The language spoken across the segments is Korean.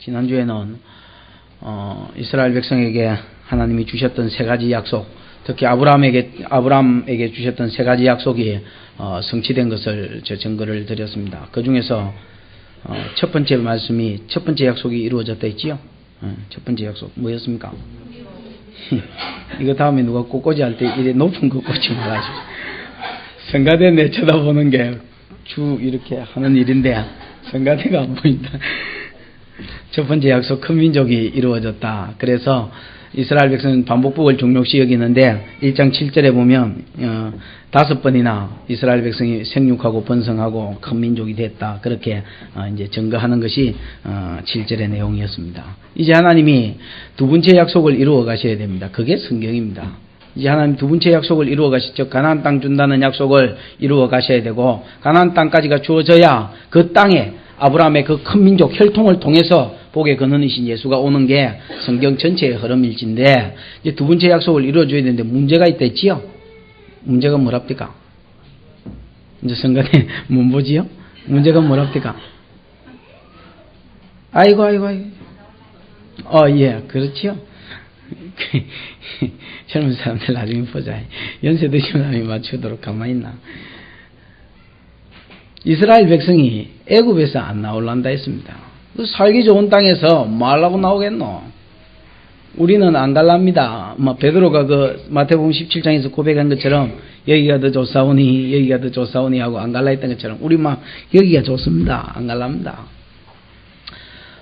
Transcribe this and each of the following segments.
지난주에는 이스라엘 백성에게 하나님이 주셨던 세 가지 약속, 특히 아브라함에게 주셨던 세 가지 약속이 성취된 것을 증거를 드렸습니다. 그 중에서 첫 번째 말씀이, 첫 번째 약속이 이루어졌다 했지요? 첫 번째 약속 뭐였습니까? 이거 다음에 누가 꽃꽂이 할 때 이래 높은 거 꽂지 말아줘. 성가대 내 쳐다보는 게 주 이렇게 하는 일인데 성가대가 안 보인다. 첫 번째 약속, 큰 민족이 이루어졌다. 그래서 이스라엘 백성은 반복복을 종록시 여기는데 1장 7절에 보면 5번이나 이스라엘 백성이 생육하고 번성하고 큰 민족이 됐다. 그렇게 이제 증거하는 것이 7절의 내용이었습니다. 이제 하나님이 두 번째 약속을 이루어 가셔야 됩니다. 그게 성경입니다. 이제 하나님 두 번째 약속을 이루어 가시죠. 가나안 땅 준다는 약속을 이루어 가셔야 되고, 가나안 땅까지가 주어져야 그 땅에 아브라함의 그 큰 민족 혈통을 통해서 복의 근원이신 예수가 오는 게 성경 전체의 흐름일진데, 이제 두 번째 약속을 이루어줘야 되는데 문제가 있다 했지요? 문제가 뭐랍니까? 이제 성간에 문보지요? 문제가 뭐랍니까? 아이고. 예, 그렇지요? 젊은 사람들 나중에 보자. 연세 드신 사람이 맞추도록 가만히 있나? 이스라엘 백성이 애굽에서 안 나올란다 했습니다. 살기 좋은 땅에서 뭐 하려고 나오겠노? 우리는 안 갈랍니다. 베드로가 마태복음 17장에서 고백한 것처럼 여기가 더 좋사오니 하고 안 갈라 했던 것처럼 우리 여기가 좋습니다. 안 갈랍니다.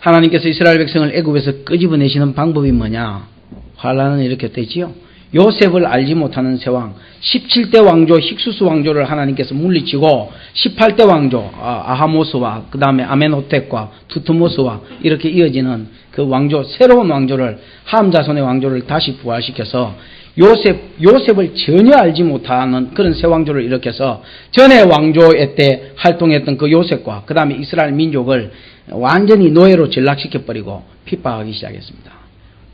하나님께서 이스라엘 백성을 애굽에서 끄집어내시는 방법이 뭐냐? 환란은 이렇게 되지요. 요셉을 알지 못하는 세 왕, 17대 왕조 힉수스 왕조를 하나님께서 물리치고 18대 왕조 아하모스와 그 다음에 아멘호텍과 투트모스와 이렇게 이어지는 그 왕조, 새로운 왕조를, 함 자손의 왕조를 다시 부활시켜서 요셉을 전혀 알지 못하는 그런 새 왕조를 일으켜서 전에 왕조의 때 활동했던 그 요셉과 그 다음에 이스라엘 민족을 완전히 노예로 전락시켜버리고 핍박하기 시작했습니다.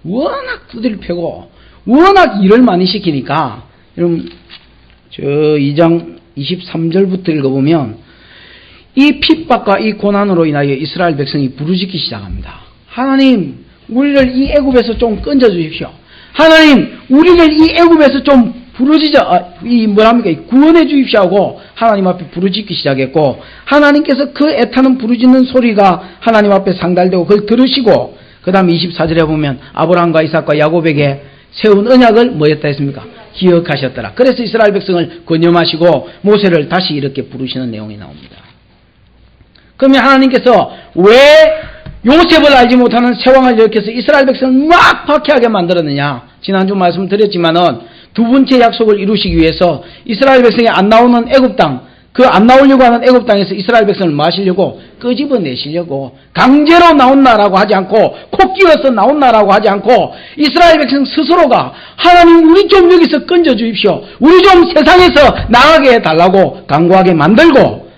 워낙 두드려 패고 워낙 일을 많이 시키니까, 여러분, 2장 23절부터 읽어보면, 이 핍박과 이 고난으로 인하여 이스라엘 백성이 부르짖기 시작합니다. 하나님, 우리를 이 애굽에서 좀 건져 주십시오. 하나님, 우리를 이 애굽에서 좀 구원해 주십시오 하고 하나님 앞에 부르짖기 시작했고, 하나님께서 그 애타는 부르짖는 소리가 하나님 앞에 상달되고 그걸 들으시고, 그 다음 24절에 보면 아브라함과 이삭과 야곱에게 세운 언약을 뭐였다 했습니까? 기억하셨더라. 그래서 이스라엘 백성을 권념하시고 모세를 다시 이렇게 부르시는 내용이 나옵니다. 그러면 하나님께서 왜 요셉을 알지 못하는 새 왕을 일으켜서 이스라엘 백성을 막 박해하게 만들었느냐? 지난주 말씀드렸지만은 두 번째 약속을 이루시기 위해서 이스라엘 백성이 안 나오는 애굽 땅, 그 안 나오려고 하는 애굽 땅에서 이스라엘 백성을 마시려고 끄집어내시려고 강제로 나온나라고 하지 않고 코 끼워서 나온나라고 하지 않고 이스라엘 백성 스스로가 하나님 우리 좀 여기서 건져 주십시오. 우리 좀 세상에서 나가게 해달라고 강구하게 만들고,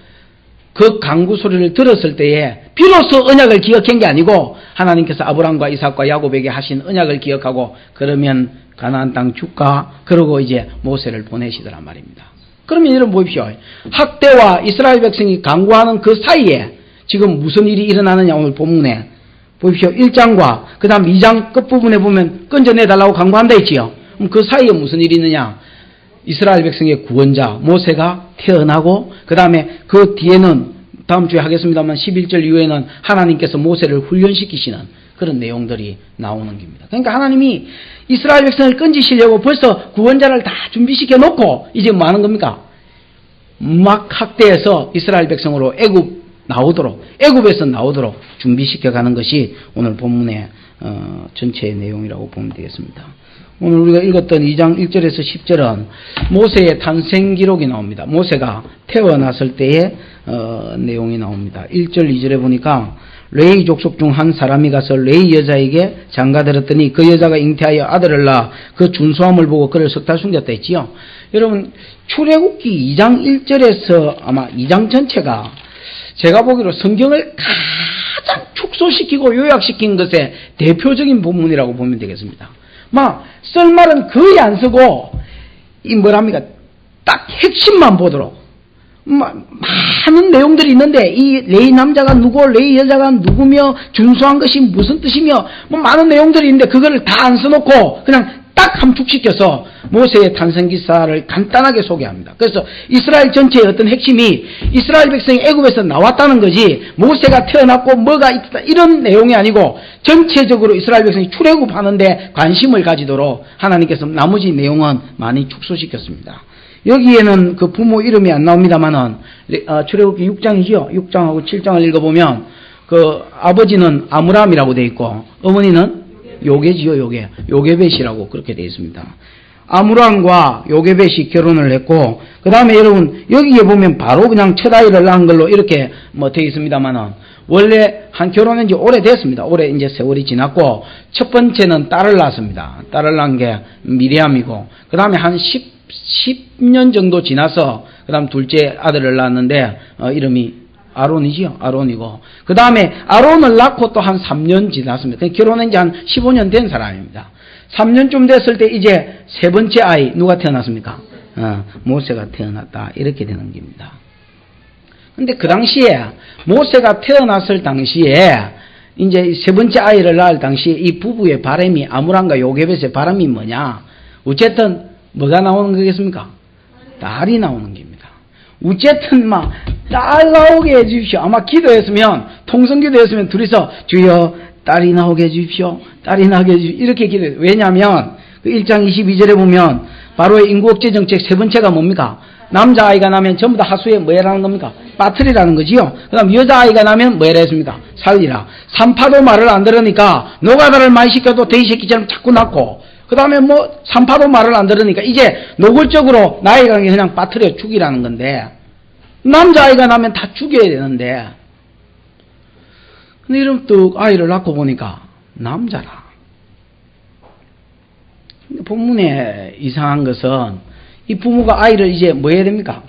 그 강구 소리를 들었을 때에 비로소 언약을 기억한 게 아니고 하나님께서 아브라함과 이삭과 야곱에게 하신 언약을 기억하고 그러면 가나안 땅 줄까? 그러고 이제 모세를 보내시더란 말입니다. 그러면 여러분 보십시오. 학대와 이스라엘 백성이 강구하는 그 사이에 지금 무슨 일이 일어나느냐, 오늘 본문에 보십시오. 1장과 그 다음 2장 끝부분에 보면 건져내달라고 강구한다 했지요. 그럼 그 사이에 무슨 일이 있느냐? 이스라엘 백성의 구원자 모세가 태어나고 그 다음에 그 뒤에는 다음 주에 하겠습니다만 11절 이후에는 하나님께서 모세를 훈련시키시는 그런 내용들이 나오는 겁니다. 그러니까 하나님이 이스라엘 백성을 건지시려고 벌써 구원자를 다 준비시켜 놓고 이제 뭐 하는 겁니까? 막 학대해서 이스라엘 백성으로 애굽에서 나오도록 준비시켜 가는 것이 오늘 본문의 전체의 내용이라고 보면 되겠습니다. 오늘 우리가 읽었던 2장 1절에서 10절은 모세의 탄생 기록이 나옵니다. 모세가 태어났을 때의 내용이 나옵니다. 1절 2절에 보니까 레이 족속 중 한 사람이 가서 레이 여자에게 장가들었더니 그 여자가 잉태하여 아들을 낳아 그 준수함을 보고 그를 석 달 숨겼다 했지요. 여러분, 출애굽기 2장 1절에서 아마 2장 전체가 제가 보기로 성경을 가장 축소시키고 요약시킨 것의 대표적인 본문이라고 보면 되겠습니다. 쓸 말은 거의 안 쓰고 딱 핵심만 보도록 많은 내용들이 있는데 이 레위 남자가 누구, 레위 여자가 누구며 준수한 것이 무슨 뜻이며 뭐 많은 내용들이 있는데 그거를 다 안 써놓고 그냥 딱 함축시켜서 모세의 탄생 기사를 간단하게 소개합니다. 그래서 이스라엘 전체의 어떤 핵심이 이스라엘 백성이 애굽에서 나왔다는 거지 모세가 태어났고 뭐가 있다 이런 내용이 아니고 전체적으로 이스라엘 백성이 출애굽하는데 관심을 가지도록 하나님께서 나머지 내용은 많이 축소시켰습니다. 여기에는 그 부모 이름이 안 나옵니다만은 출애굽기 6장이죠. 6장하고 7장을 읽어보면 그 아버지는 아므람이라고 되어 있고 어머니는 요게지요. 요게벳이라고 그렇게 되어 있습니다. 아므람과 요게벳이 결혼을 했고 그 다음에 여러분 여기에 보면 바로 그냥 첫 아이를 낳은 걸로 이렇게 뭐 되어 있습니다만은 원래 한 결혼한 지 오래됐습니다. 올해 이제 세월이 지났고 첫 번째는 딸을 낳았습니다. 딸을 낳은 게 미리암이고 그 다음에 한 10년 정도 지나서 그 다음 둘째 아들을 낳았는데 이름이 아론이지요. 아론이고 그 다음에 아론을 낳고 또 한 3년 지났습니다. 결혼한 지 한 15년 된 사람입니다. 3년쯤 됐을 때 이제 세 번째 아이 누가 태어났습니까? 모세가 태어났다 이렇게 되는 겁니다. 근데 그 당시에 모세가 태어났을 당시에 이제 세 번째 아이를 낳을 당시에 이 부부의 바람이 아므람과 요게벳의 바람이 뭐냐? 어쨌든 뭐가 나오는 거겠습니까? 딸이 나오는 겁니다. 어쨌든 딸 나오게 해주십시오. 아마 기도했으면 통성기도했으면 둘이서 주여 딸이 나오게 해주십시오. 딸이 나오게 해주십시오. 이렇게 기도해요. 왜냐하면 그 1장 22절에 보면 바로의 인구억제 정책 세 번째가 뭡니까? 남자아이가 나면 전부 다 하수에 뭐해라는 겁니까? 빠뜨리라는 거지요. 그 다음 여자아이가 나면 뭐해라 했습니까? 살리라. 산파도 말을 안 들으니까 노가다를 많이 시켜도 돼지새끼처럼 자꾸 낳고 그 다음에 산파도 말을 안 들으니까 이제 노골적으로 나이가 그냥 빠뜨려 죽이라는 건데 남자아이가 나면 다 죽여야 되는데 근데 이러면 또 아이를 낳고 보니까 남자라. 근데 본문에 이상한 것은 이 부모가 아이를 이제 뭐 해야 됩니까?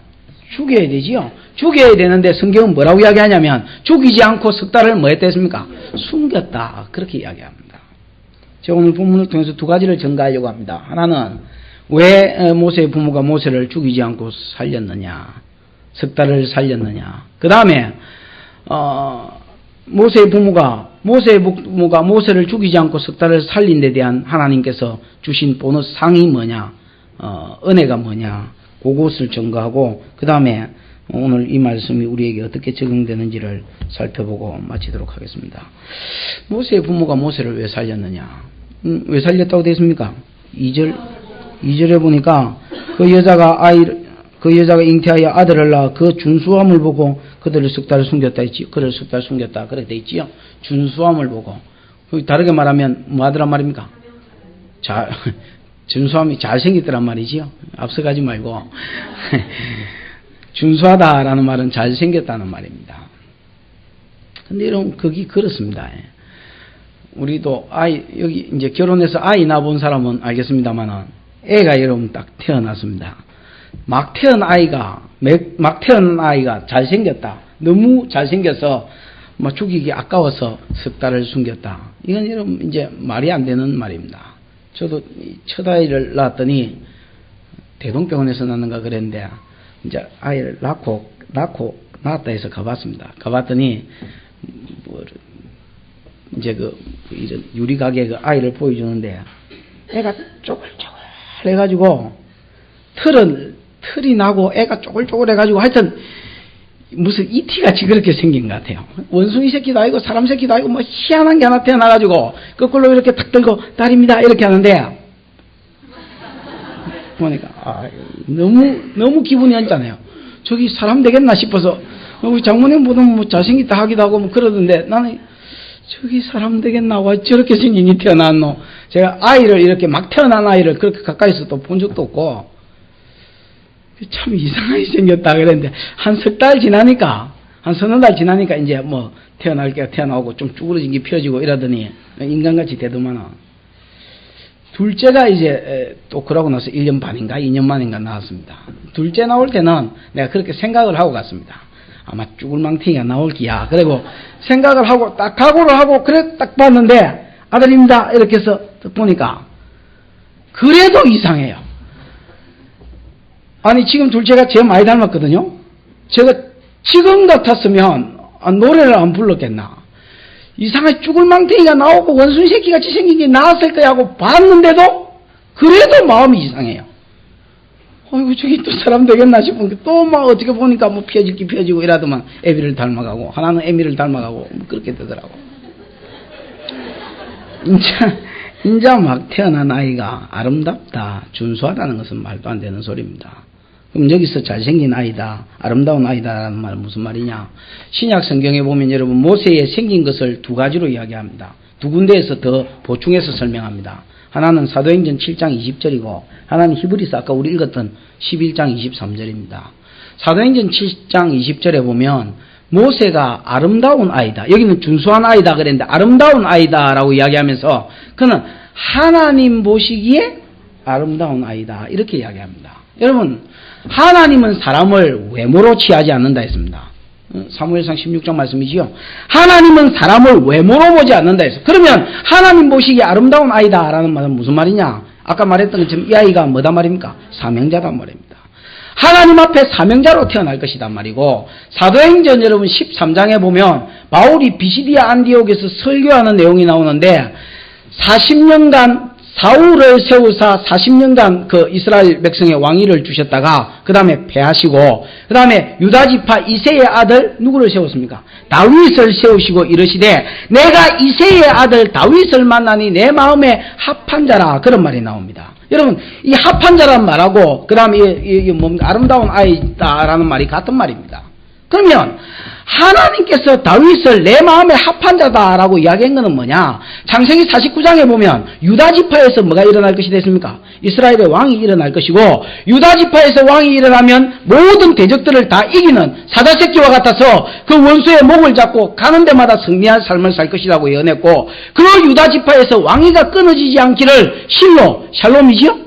죽여야 되지요. 죽여야 되는데 성경은 뭐라고 이야기하냐면 죽이지 않고 석 달을 뭐 했댔습니까? 숨겼다. 그렇게 이야기합니다. 제가 오늘 본문을 통해서 두 가지를 전가하려고 합니다. 하나는 왜 모세의 부모가 모세를 죽이지 않고 살렸느냐, 석 달을 살렸느냐. 그 다음에 모세의 부모가 모세를 죽이지 않고 석 달을 살린 데 대한 하나님께서 주신 보너스 상이 뭐냐, 은혜가 뭐냐, 그것을 전가하고 그 다음에 오늘 이 말씀이 우리에게 어떻게 적용되는지를 살펴보고 마치도록 하겠습니다. 모세의 부모가 모세를 왜 살렸느냐? 왜 살렸다고 되어 있습니까? 2절에 보니까 그 여자가 잉태하여 아들을 낳아 그 준수함을 보고 그들을 석 달을 숨겼다 했지. 그를 석 달 숨겼다. 그렇게 되어 있지요. 준수함을 보고. 다르게 말하면 뭐 하더란 말입니까? 준수함이 잘생겼더란 말이지요. 앞서가지 말고. 준수하다라는 말은 잘생겼다는 말입니다. 근데 여러분, 그게 그렇습니다. 우리도 여기 이제 결혼해서 아이 낳아본 사람은 알겠습니다만은, 애가 여러분 딱 태어났습니다. 막 태어난 아이가 잘생겼다. 너무 잘생겨서, 죽이기 아까워서 석 달을 숨겼다. 이건 여러분 이제 말이 안 되는 말입니다. 저도 첫 아이를 낳았더니, 대동병원에서 낳는가 그랬는데, 이제 아이를 낳았다 해서 가봤습니다. 가봤더니, 이제 이런 유리가게 그 아이를 보여주는데, 애가 쪼글쪼글 해가지고, 털이 나고 애가 쪼글쪼글 해가지고 하여튼, 무슨 이티같이 그렇게 생긴 것 같아요. 원숭이 새끼도 아니고 사람 새끼도 아니고 희한한 게 하나 태어나가지고, 거꾸로 이렇게 탁 들고, 딸입니다. 이렇게 하는데, 보니까, 너무 기분이 언짢아요. 저기 사람 되겠나 싶어서, 우리 장모님 보면 잘생겼다 하기도 하고 그러던데, 나는, 저기 사람 되겠나? 와, 저렇게 생긴 이 태어났노? 제가 아이를 이렇게 막 태어난 아이를 그렇게 가까이서 또 본 적도 없고, 참 이상하게 생겼다 그랬는데, 한 석 달 지나니까, 한 서너 달 지나니까 이제 태어날 게 태어나오고 좀 쭈그러진 게 펴지고 이러더니, 인간같이 되더만은, 둘째가 이제 또 그러고 나서 1년 반인가 2년 만인가 나왔습니다. 둘째 나올 때는 내가 그렇게 생각을 하고 갔습니다. 아마 쭈글망탱이가 나올 기야. 그리고 생각을 하고 딱 각오를 하고 그래 딱 봤는데 아들입니다. 이렇게 해서 딱 보니까 그래도 이상해요. 아니 지금 둘째가 제일 많이 닮았거든요. 제가 지금 같았으면 노래를 안 불렀겠나. 이상하게 죽을 망태기가 나오고 원숭이 새끼같이 생긴 게 나왔을 거야 하고 봤는데도 그래도 마음이 이상해요. 어이구 저기 또 사람 되겠나 싶은 게 또 막 어떻게 보니까 뭐 피어질기 피어지고 이라더만 애비를 닮아가고 하나는 애미를 닮아가고 뭐 그렇게 되더라고. 인자 막 태어난 아이가 아름답다, 준수하다는 것은 말도 안 되는 소리입니다. 그럼 여기서 잘생긴 아이다, 아름다운 아이다라는 말은 무슨 말이냐? 신약 성경에 보면 여러분 모세의 생긴 것을 두 가지로 이야기합니다. 두 군데에서 더 보충해서 설명합니다. 하나는 사도행전 7장 20절이고 하나는 히브리서 아까 우리 읽었던 11장 23절입니다. 사도행전 7장 20절에 보면 모세가 아름다운 아이다. 여기는 준수한 아이다 그랬는데 아름다운 아이다라고 이야기하면서 그는 하나님 보시기에 아름다운 아이다 이렇게 이야기합니다. 여러분 하나님은 사람을 외모로 취하지 않는다 했습니다. 사무엘상 16장 말씀이지요. 하나님은 사람을 외모로 보지 않는다 했어. 그러면 하나님 보시기에 아름다운 아이다라는 말은 무슨 말이냐? 아까 말했던 것처럼 이 아이가 뭐다 말입니까? 사명자단 말입니다. 하나님 앞에 사명자로 태어날 것이단 말이고 사도행전 여러분 13장에 보면 바울이 비시디아 안디옥에서 설교하는 내용이 나오는데 40년간 사울을 세우사 40년간 그 이스라엘 백성의 왕위를 주셨다가 그 다음에 패하시고 그 다음에 유다지파 이새의 아들 누구를 세웠습니까? 다윗을 세우시고 이르시되 내가 이새의 아들 다윗을 만나니 내 마음에 합한 자라 그런 말이 나옵니다. 여러분 이 합한 자란 말하고 그 다음에 이 뭔가 아름다운 아이다라는 말이 같은 말입니다. 그러면 하나님께서 다윗을 내 마음에 합한 자다라고 이야기한 것은 뭐냐? 창세기 49장에 보면 유다지파에서 뭐가 일어날 것이 됐습니까? 이스라엘의 왕이 일어날 것이고 유다지파에서 왕이 일어나면 모든 대적들을 다 이기는 사자새끼와 같아서 그 원수의 목을 잡고 가는 데마다 승리한 삶을 살 것이라고 예언했고 그 유다지파에서 왕위가 끊어지지 않기를 실로 샬롬이지요?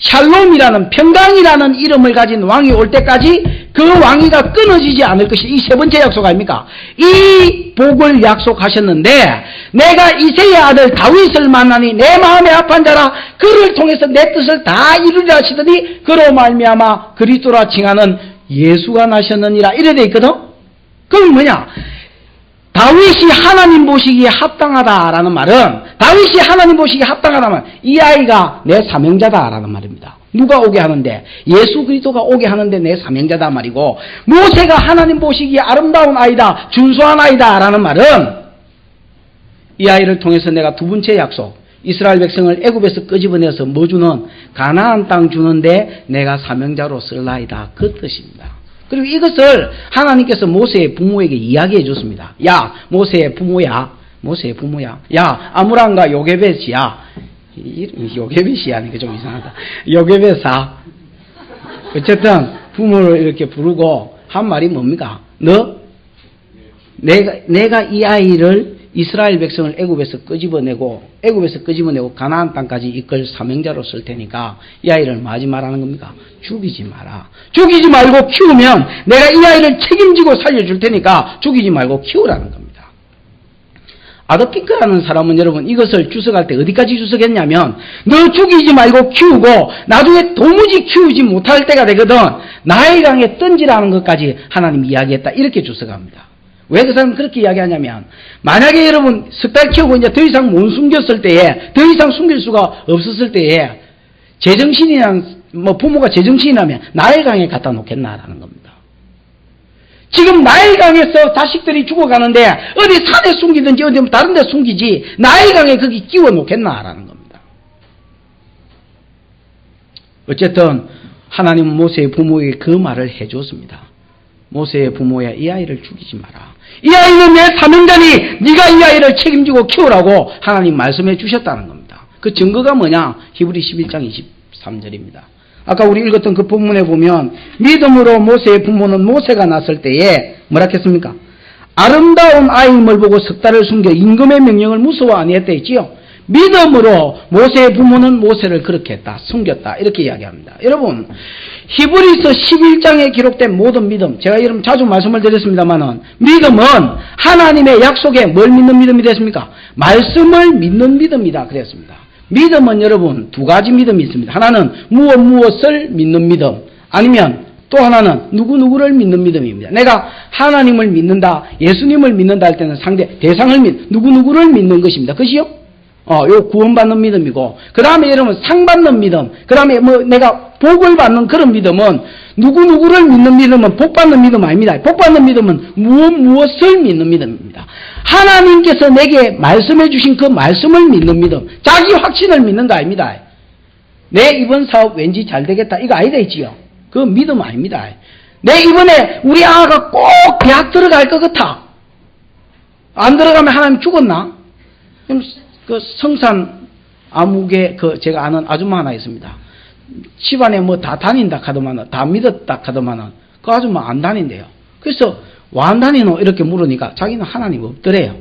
샬롬이라는 평강이라는 이름을 가진 왕이 올 때까지 그 왕위가 끊어지지 않을 것이 이 세 번째 약속 아닙니까? 이 복을 약속하셨는데 내가 이새의 아들 다윗을 만나니 내 마음에 합한 자라 그를 통해서 내 뜻을 다 이루리라 하시더니 그로 말미암아 그리스도라 칭하는 예수가 나셨느니라 이래 돼 있거든. 그럼 뭐냐? 다윗이 하나님 보시기에 합당하다라는 말은 다윗이 하나님 보시기에 합당하다면 이 아이가 내 사명자다라는 말입니다. 누가 오게 하는데? 예수 그리스도가 오게 하는데 내 사명자다 말이고 모세가 하나님 보시기에 아름다운 아이다, 준수한 아이다라는 말은 이 아이를 통해서 내가 두 번째 약속 이스라엘 백성을 애굽에서 끄집어내서 뭐 주는? 가나안 땅 주는데 내가 사명자로 쓸라이다 그 뜻입니다. 그리고 이것을 하나님께서 모세의 부모에게 이야기해 줬습니다. 야 모세의 부모야 야 아므람과 요게벳이야 요게벳이 아니까 좀 이상하다. 요게벳아 어쨌든 부모를 이렇게 부르고 한 말이 뭡니까? 내가 이 아이를 이스라엘 백성을 애굽에서 끄집어내고 가나안 땅까지 이끌 사명자로 쓸 테니까 이 아이를 뭐 하지 말라는 겁니까? 죽이지 마라. 죽이지 말고 키우면 내가 이 아이를 책임지고 살려줄 테니까 죽이지 말고 키우라는 겁니다. 아도프 핑크라는 사람은 여러분 이것을 주석할 때 어디까지 주석했냐면 너 죽이지 말고 키우고 나중에 도무지 키우지 못할 때가 되거든 나의 강에 던지라는 것까지 하나님이 이야기했다 이렇게 주석합니다. 왜 그 사람은 그렇게 이야기하냐면 만약에 여러분 석 달 키우고 이제 더 이상 못 숨겼을 때에 더 이상 숨길 수가 없었을 때에 제정신이란 뭐 부모가 제정신이라면 나일강에 갖다 놓겠나라는 겁니다. 지금 나일강에서 자식들이 죽어가는데 어디 산에 숨기든지 어디 다른 데 숨기지 나일강에 거기 끼워 놓겠나라는 겁니다. 어쨌든 하나님은 모세의 부모에게 그 말을 해줬습니다. 모세의 부모야 이 아이를 죽이지 마라. 이 아이는 내 사명자니 네가 이 아이를 책임지고 키우라고 하나님 말씀해 주셨다는 겁니다. 그 증거가 뭐냐? 히브리 11장 23절입니다. 아까 우리 읽었던 그 본문에 보면 믿음으로 모세의 부모는 모세가 났을 때에 뭐라 했습니까? 아름다운 아이임을 보고 석 달을 숨겨 임금의 명령을 무서워 아니했다 했지요. 믿음으로 모세의 부모는 모세를 그렇게 했다. 숨겼다. 이렇게 이야기합니다. 여러분 히브리서 11장에 기록된 모든 믿음 제가 여러분 자주 말씀을 드렸습니다만은 믿음은 하나님의 약속에 뭘 믿는 믿음이 됐습니까? 말씀을 믿는 믿음이다 그랬습니다. 믿음은 여러분 두 가지 믿음이 있습니다. 하나는 무엇을 믿는 믿음 아니면 또 하나는 누구누구를 믿는 믿음입니다. 내가 하나님을 믿는다, 예수님을 믿는다 할 때는 대상을 누구누구를 믿는 것입니다. 그것이요? 요 구원받는 믿음이고, 그 다음에 여러분 상 받는 믿음, 그 다음에 내가 복을 받는 그런 믿음은 누구누구를 믿는 믿음은 복 받는 믿음 아닙니다. 복 받는 믿음은 무엇을 믿는 믿음입니다. 하나님께서 내게 말씀해 주신 그 말씀을 믿는 믿음, 자기 확신을 믿는 거 아닙니다. 내 이번 사업 왠지 잘 되겠다, 이거 아니다 했지요. 그 믿음 아닙니다. 내 이번에 우리 아가 꼭 대학 들어갈 것 같아. 안 들어가면 하나님 죽었나? 그럼 그 성산 아무개 제가 아는 아줌마 하나 있습니다. 집안에 다 다닌다 하더만은, 다 믿었다 하더만은 그 아줌마 안 다닌대요. 그래서 왜 안 다니노? 이렇게 물으니까 자기는 하나님 없더래요.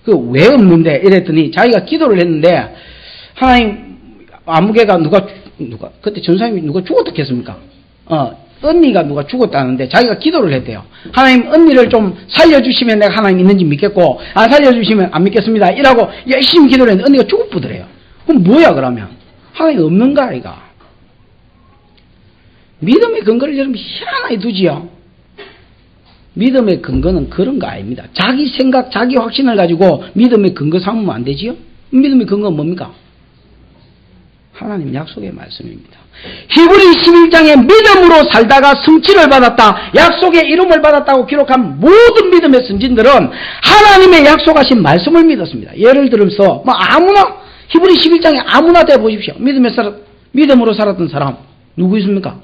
그 왜 없는데? 이랬더니 자기가 기도를 했는데 하나님 아무개가 누가 그때 전사님이 누가 죽었다 했습니까? 언니가 누가 죽었다는데 자기가 기도를 했대요. 하나님 언니를 좀 살려주시면 내가 하나님 있는지 믿겠고, 안 살려주시면 안 믿겠습니다. 이라고 열심히 기도를 했는데 언니가 죽었더래요. 그럼 뭐야 그러면? 하나님 없는가 아이가? 믿음의 근거를 여러분 희한하게 두지요. 믿음의 근거는 그런 거 아닙니다. 자기 생각, 자기 확신을 가지고 믿음의 근거 삼으면 안 되지요? 믿음의 근거는 뭡니까? 하나님 약속의 말씀입니다. 히브리 11장에 믿음으로 살다가 성취를 받았다, 약속의 이름을 받았다고 기록한 모든 믿음의 선진들은 하나님의 약속하신 말씀을 믿었습니다. 예를 들어서 아무나 히브리 11장에 아무나 대보십시오. 믿음으로 살았던 사람 누구 있습니까?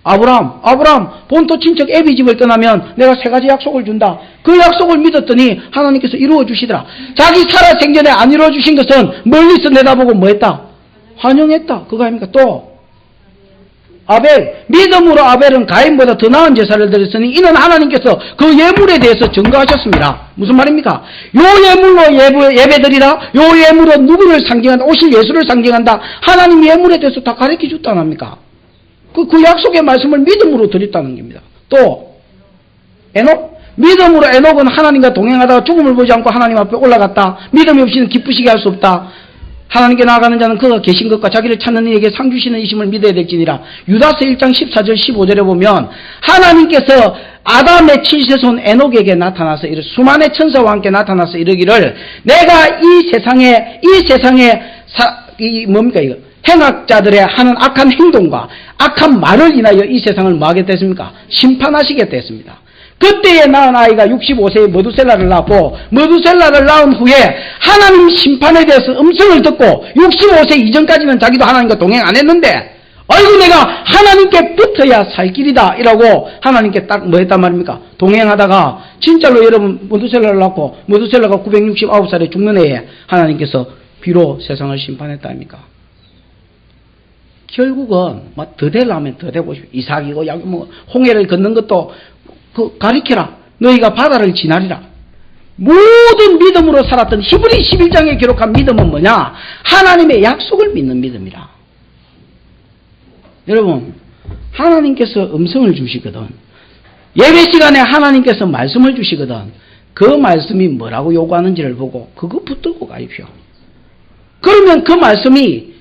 아브라함 본토 친척 애비 집을 떠나면 내가 3가지 약속을 준다. 그 약속을 믿었더니 하나님께서 이루어 주시더라. 자기 살아 생전에 안 이루어 주신 것은 멀리서 내다보고 뭐했다? 환영했다. 그거 아닙니까? 또 아벨, 믿음으로 아벨은 가인보다 더 나은 제사를 드렸으니 이는 하나님께서 그 예물에 대해서 증거하셨습니다. 무슨 말입니까? 요 예물로 예배드리라, 요 예물로 누구를 상징한다, 오실 예수를 상징한다. 하나님 예물에 대해서 다 가르쳐 줬다는 합니까? 그 약속의 말씀을 믿음으로 드렸다는 겁니다. 또 에녹, 믿음으로 에녹은 하나님과 동행하다가 죽음을 보지 않고 하나님 앞에 올라갔다. 믿음이 없이는 기쁘시게 할 수 없다. 하나님께 나아가는 자는 그가 계신 것과 자기를 찾는 이에게 상 주시는 이심을 믿어야 될지니라. 유다서 1장 14절 15절에 보면 하나님께서 아담의 7세손 에녹에게 나타나서 수많은 천사와 함께 나타나서 이르기를 내가 이 세상에 뭡니까 이거? 행악자들의 하는 악한 행동과 악한 말을 인하여 이 세상을 뭐 하겠다 했습니까? 심판하시겠다 했습니다. 그때에 낳은 아이가 65세에 머두셀라를 낳았고, 머두셀라를 낳은 후에 하나님 심판에 대해서 음성을 듣고 65세 이전까지는 자기도 하나님과 동행 안 했는데, 아이고 내가 하나님께 붙어야 살 길이다 이라고 하나님께 딱 뭐 했단 말입니까? 동행하다가 진짜로 여러분 머두셀라를 낳고 머두셀라가 969살에 죽는 해에 하나님께서 비로 세상을 심판했다 아닙니까? 결국은 더 되려면 더 되보십시오. 이삭이고 홍해를 걷는 것도 가리켜라. 너희가 바다를 지나리라. 모든 믿음으로 살았던 히브리 11장에 기록한 믿음은 뭐냐? 하나님의 약속을 믿는 믿음이라. 여러분, 하나님께서 음성을 주시거든, 예배 시간에 하나님께서 말씀을 주시거든, 그 말씀이 뭐라고 요구하는지를 보고 그거 붙들고 가십시오. 그러면 그 말씀이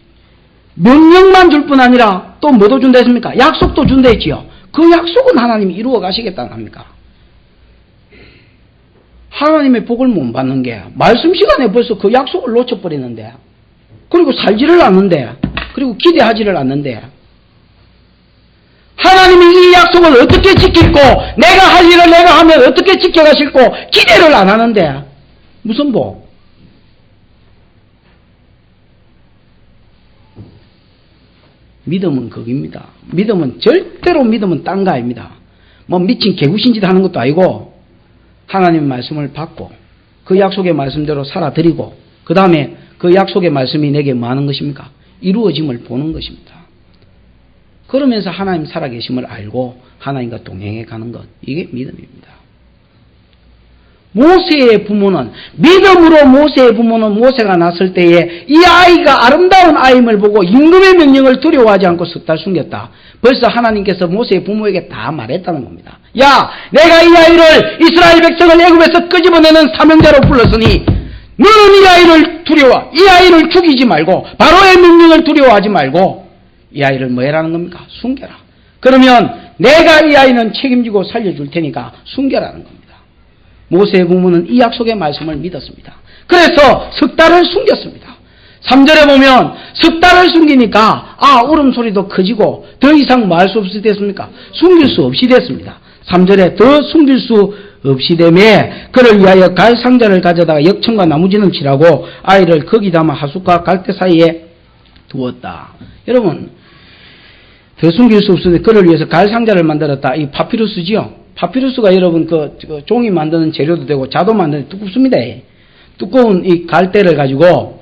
명령만 줄 뿐 아니라 또 뭐도 준다 했습니까? 약속도 준다 했지요. 그 약속은 하나님이 이루어 가시겠다는 합니까? 하나님의 복을 못 받는 게 말씀 시간에 벌써 그 약속을 놓쳐버리는데, 그리고 살지를 않는데, 그리고 기대하지를 않는데, 하나님이 이 약속을 어떻게 지킬고 내가 할 일을 내가 하면 어떻게 지켜가실고 기대를 안 하는데 무슨 복? 믿음은 거기입니다. 믿음은 절대로 딴 거 아닙니다. 미친 개구신 짓 하는 것도 아니고 하나님의 말씀을 받고 그 약속의 말씀대로 살아드리고 그 다음에 그 약속의 말씀이 내게 뭐 하는 것입니까? 이루어짐을 보는 것입니다. 그러면서 하나님 살아계심을 알고 하나님과 동행해 가는 것, 이게 믿음입니다. 모세의 부모는, 믿음으로 모세의 부모는 모세가 낳았을 때에 이 아이가 아름다운 아임을 보고 임금의 명령을 두려워하지 않고 석 달 숨겼다. 벌써 하나님께서 모세의 부모에게 다 말했다는 겁니다. 야, 내가 이 아이를 이스라엘 백성을 애굽에서 끄집어내는 사명자로 불렀으니 너는 이 아이를 이 아이를 죽이지 말고 바로의 명령을 두려워하지 말고 이 아이를 뭐 해라는 겁니까? 숨겨라. 그러면 내가 이 아이는 책임지고 살려줄 테니까 숨겨라는 겁니다. 모세의 부모는 이 약속의 말씀을 믿었습니다. 그래서 석 달을 숨겼습니다. 3절에 보면 석 달을 숨기니까 울음소리도 커지고 더 이상 뭐 할 수 없이 됐습니까? 숨길 수 없이 됐습니다. 3절에 더 숨길 수 없이 되매 그를 위하여 갈 상자를 가져다가 역청과 나무진을 칠하고 아이를 거기 담아 하숫과 갈대 사이에 두었다. 여러분, 더 숨길 수 없으니 그를 위해서 갈 상자를 만들었다. 이 파피루스지요. 파피루스가 여러분 그 종이 만드는 재료도 되고 자도 만드는 두껍습니다. 두꺼운 이 갈대를 가지고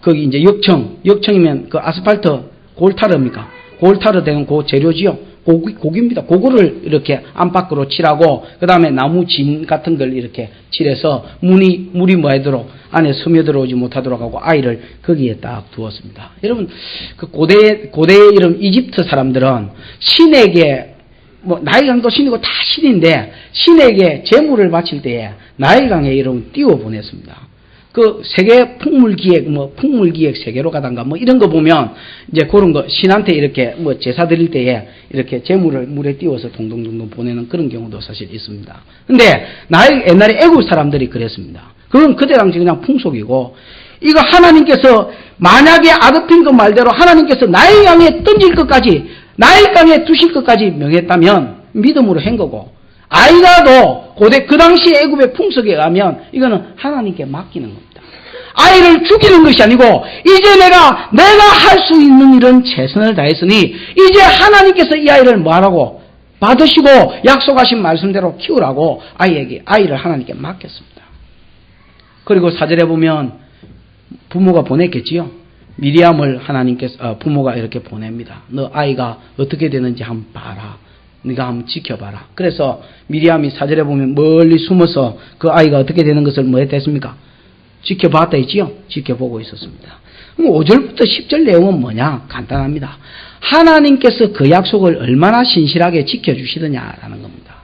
거기 이제 역청이면 그 아스팔트 골타르입니까? 골타르 되는 그 재료지요. 고기입니다. 그거를 이렇게 안팎으로 칠하고 그 다음에 나무 진 같은 걸 이렇게 칠해서 물이 뭐하도록 안에 스며들어오지 못하도록 하고 아이를 거기에 딱 두었습니다. 여러분 그 고대의 이런 이집트 사람들은 신에게 뭐 나일강도 신이고 다 신인데 신에게 제물을 바칠 때에 나일강에 여러분 띄워 보냈습니다. 그 세계 풍물기획 풍물기획 세계로 가단가 이런 거 보면 이제 그런 거 신한테 이렇게 제사 드릴 때에 이렇게 제물을 물에 띄워서 동동동동 보내는 그런 경우도 사실 있습니다. 근데 옛날에 애국 사람들이 그랬습니다. 그건 그때 당시 그냥 풍속이고 이거 하나님께서 만약에 아드핀 그 말대로 하나님께서 나일강에 던질 것까지 나일강에 두실 것까지 명했다면 믿음으로 한 거고 아이라도 그 당시 애굽의 풍속에 의하면 이거는 하나님께 맡기는 겁니다. 아이를 죽이는 것이 아니고 이제 내가 할 수 있는 일은 최선을 다했으니 이제 하나님께서 이 아이를 뭐하라고 받으시고 약속하신 말씀대로 키우라고 아이를 하나님께 맡겼습니다. 그리고 4절에 보면 부모가 보냈겠지요. 미리암을 부모가 이렇게 보냅니다. 너 아이가 어떻게 되는지 한번 봐라. 네가 한번 지켜봐라. 그래서 미리암이 4절에 보면 멀리 숨어서 그 아이가 어떻게 되는 것을 뭐 했습니까? 지켜봤다 했지요? 지켜보고 있었습니다. 5절부터 10절 내용은 뭐냐? 간단합니다. 하나님께서 그 약속을 얼마나 신실하게 지켜주시느냐라는 겁니다.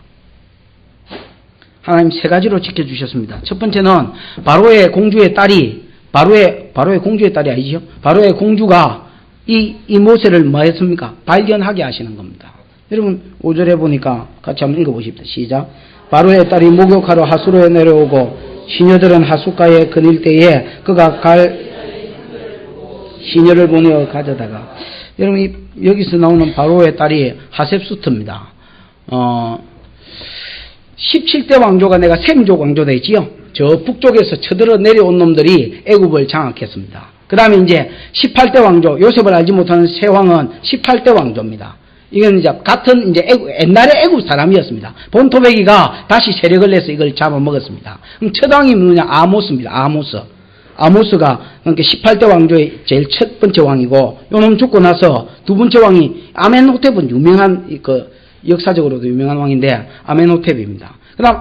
하나님 세 가지로 지켜주셨습니다. 첫 번째는 바로의 공주의 딸이 바로의 공주의 딸이 아니죠? 바로의 공주가 이 모세를 뭐 했습니까? 발견하게 하시는 겁니다. 여러분 5절에 보니까 같이 한번 읽어보십시오. 시작. 바로의 딸이 목욕하러 하수로에 내려오고 시녀들은 하숫가에 거닐 때에 그가 시녀를 보내어 가져다가 여러분 여기서 나오는 바로의 딸이 하셉수트입니다. 17대 왕조가 내가 셈족 왕조 되지요. 저 북쪽에서 쳐들어 내려온 놈들이 애굽을 장악했습니다. 그 다음에 이제 18대 왕조 요셉을 알지 못하는 세 왕은 18대 왕조입니다. 이건 이제 같은 이제 옛날에 애굽 사람이었습니다. 본토베기가 다시 세력을 내서 이걸 잡아먹었습니다. 그럼 첫 왕이 누구냐? 아모스입니다. 아모스가 그러니까 18대 왕조의 제일 첫 번째 왕이고 요놈 죽고 나서 두 번째 왕이 아멘호텝은 유명한 역사적으로도 유명한 왕인데 아멘호텝입니다. 그다음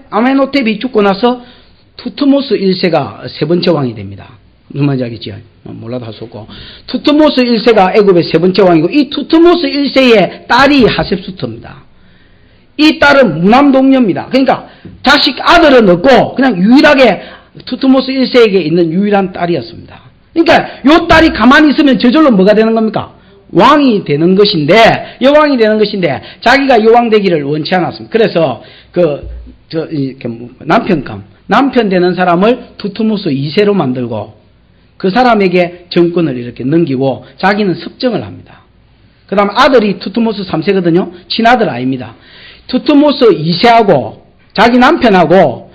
아멘호텝이 죽고 나서 투트모스 1세가 세 번째 왕이 됩니다. 무슨 말인지 알겠지요? 몰라도 할 수 없고. 투트모스 1세가 애굽의 세 번째 왕이고, 이 투트모스 1세의 딸이 하셉수트입니다. 이 딸은 무남동녀입니다. 그러니까 아들은 없고, 그냥 유일하게 투트모스 1세에게 있는 유일한 딸이었습니다. 그러니까 요 딸이 가만히 있으면 저절로 뭐가 되는 겁니까? 왕이 되는 것인데, 여왕이 되는 것인데, 자기가 여왕 되기를 원치 않았습니다. 그래서 남편 되는 사람을 투트모스 2세로 만들고, 그 사람에게 정권을 이렇게 넘기고 자기는 섭정을 합니다. 그 다음 아들이 투트모스 3세거든요. 친아들 아닙니다. 투트모스 2세하고 자기 남편하고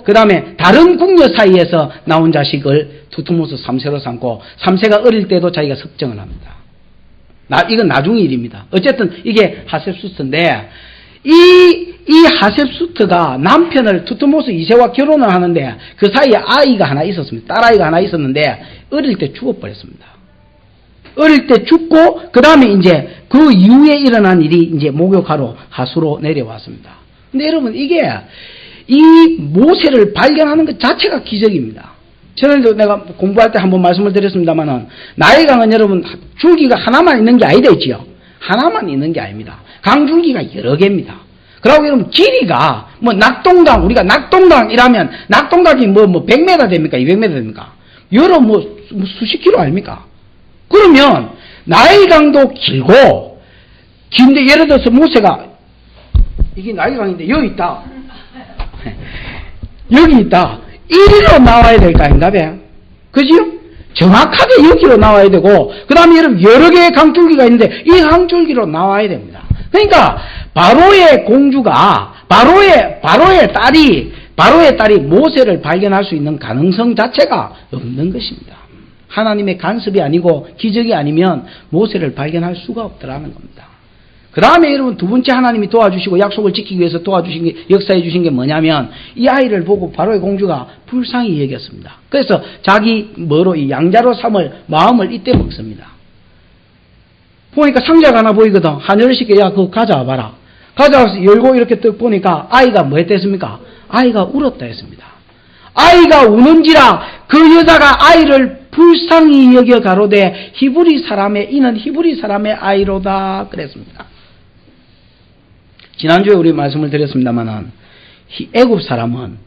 그 다음에 다른 궁녀 사이에서 나온 자식을 투트모스 3세로 삼고 3세가 어릴 때도 자기가 섭정을 합니다. 이건 나중 일입니다. 어쨌든 이게 하셉수트인데 이 하셉수트가 남편을 투트모스 2세와 결혼을 하는데 그 사이에 아이가 하나 있었습니다. 딸아이가 하나 있었는데 어릴 때 죽어버렸습니다. 어릴 때 죽고 그 다음에 이제 그 이후에 일어난 일이 이제 목욕하러 하수로 내려왔습니다. 근데 여러분 이게 이 모세를 발견하는 것 자체가 기적입니다. 전에도 내가 공부할 때 한번 말씀을 드렸습니다만은 나일강은 여러분 줄기가 하나만 있는 게 아니다 했지요. 하나만 있는 게 아닙니다. 강줄기가 여러 개입니다. 그러고 여러분 길이가 낙동강 우리가 낙동강이라면 낙동강이 100m 됩니까? 200m 됩니까? 여러 수십 킬로 아닙니까? 그러면 나일강도 길고 근데 예를 들어서 모세가 이게 나일강인데 여기 있다. 여기 있다. 이리로 나와야 될 거 아닌가 봐. 그지요? 정확하게 여기로 나와야 되고, 그 다음에 여러분 여러 개의 강줄기가 있는데 이 강줄기로 나와야 됩니다. 그러니까 바로의 공주가 바로의 딸이 모세를 발견할 수 있는 가능성 자체가 없는 것입니다. 하나님의 간섭이 아니고 기적이 아니면 모세를 발견할 수가 없더라는 겁니다. 그 다음에 여러분 두 번째 하나님이 도와주시고 약속을 지키기 위해서 도와주신 게, 역사해 주신 게 뭐냐면 이 아이를 보고 바로의 공주가 불쌍히 여겼습니다. 그래서 자기 이 양자로 삼을 마음을 이때 먹습니다. 보니까 상자가 하나 보이거든. 하늘식에 야 그거 가져와봐라. 가져와서 열고 이렇게 딱 보니까 아이가 뭐 했댔습니까? 아이가 울었다 했습니다. 아이가 우는지라 그 여자가 아이를 불쌍히 여겨 가로되 이는 히브리 사람의 아이로다 그랬습니다. 지난주에 우리 말씀을 드렸습니다만은 애굽 사람은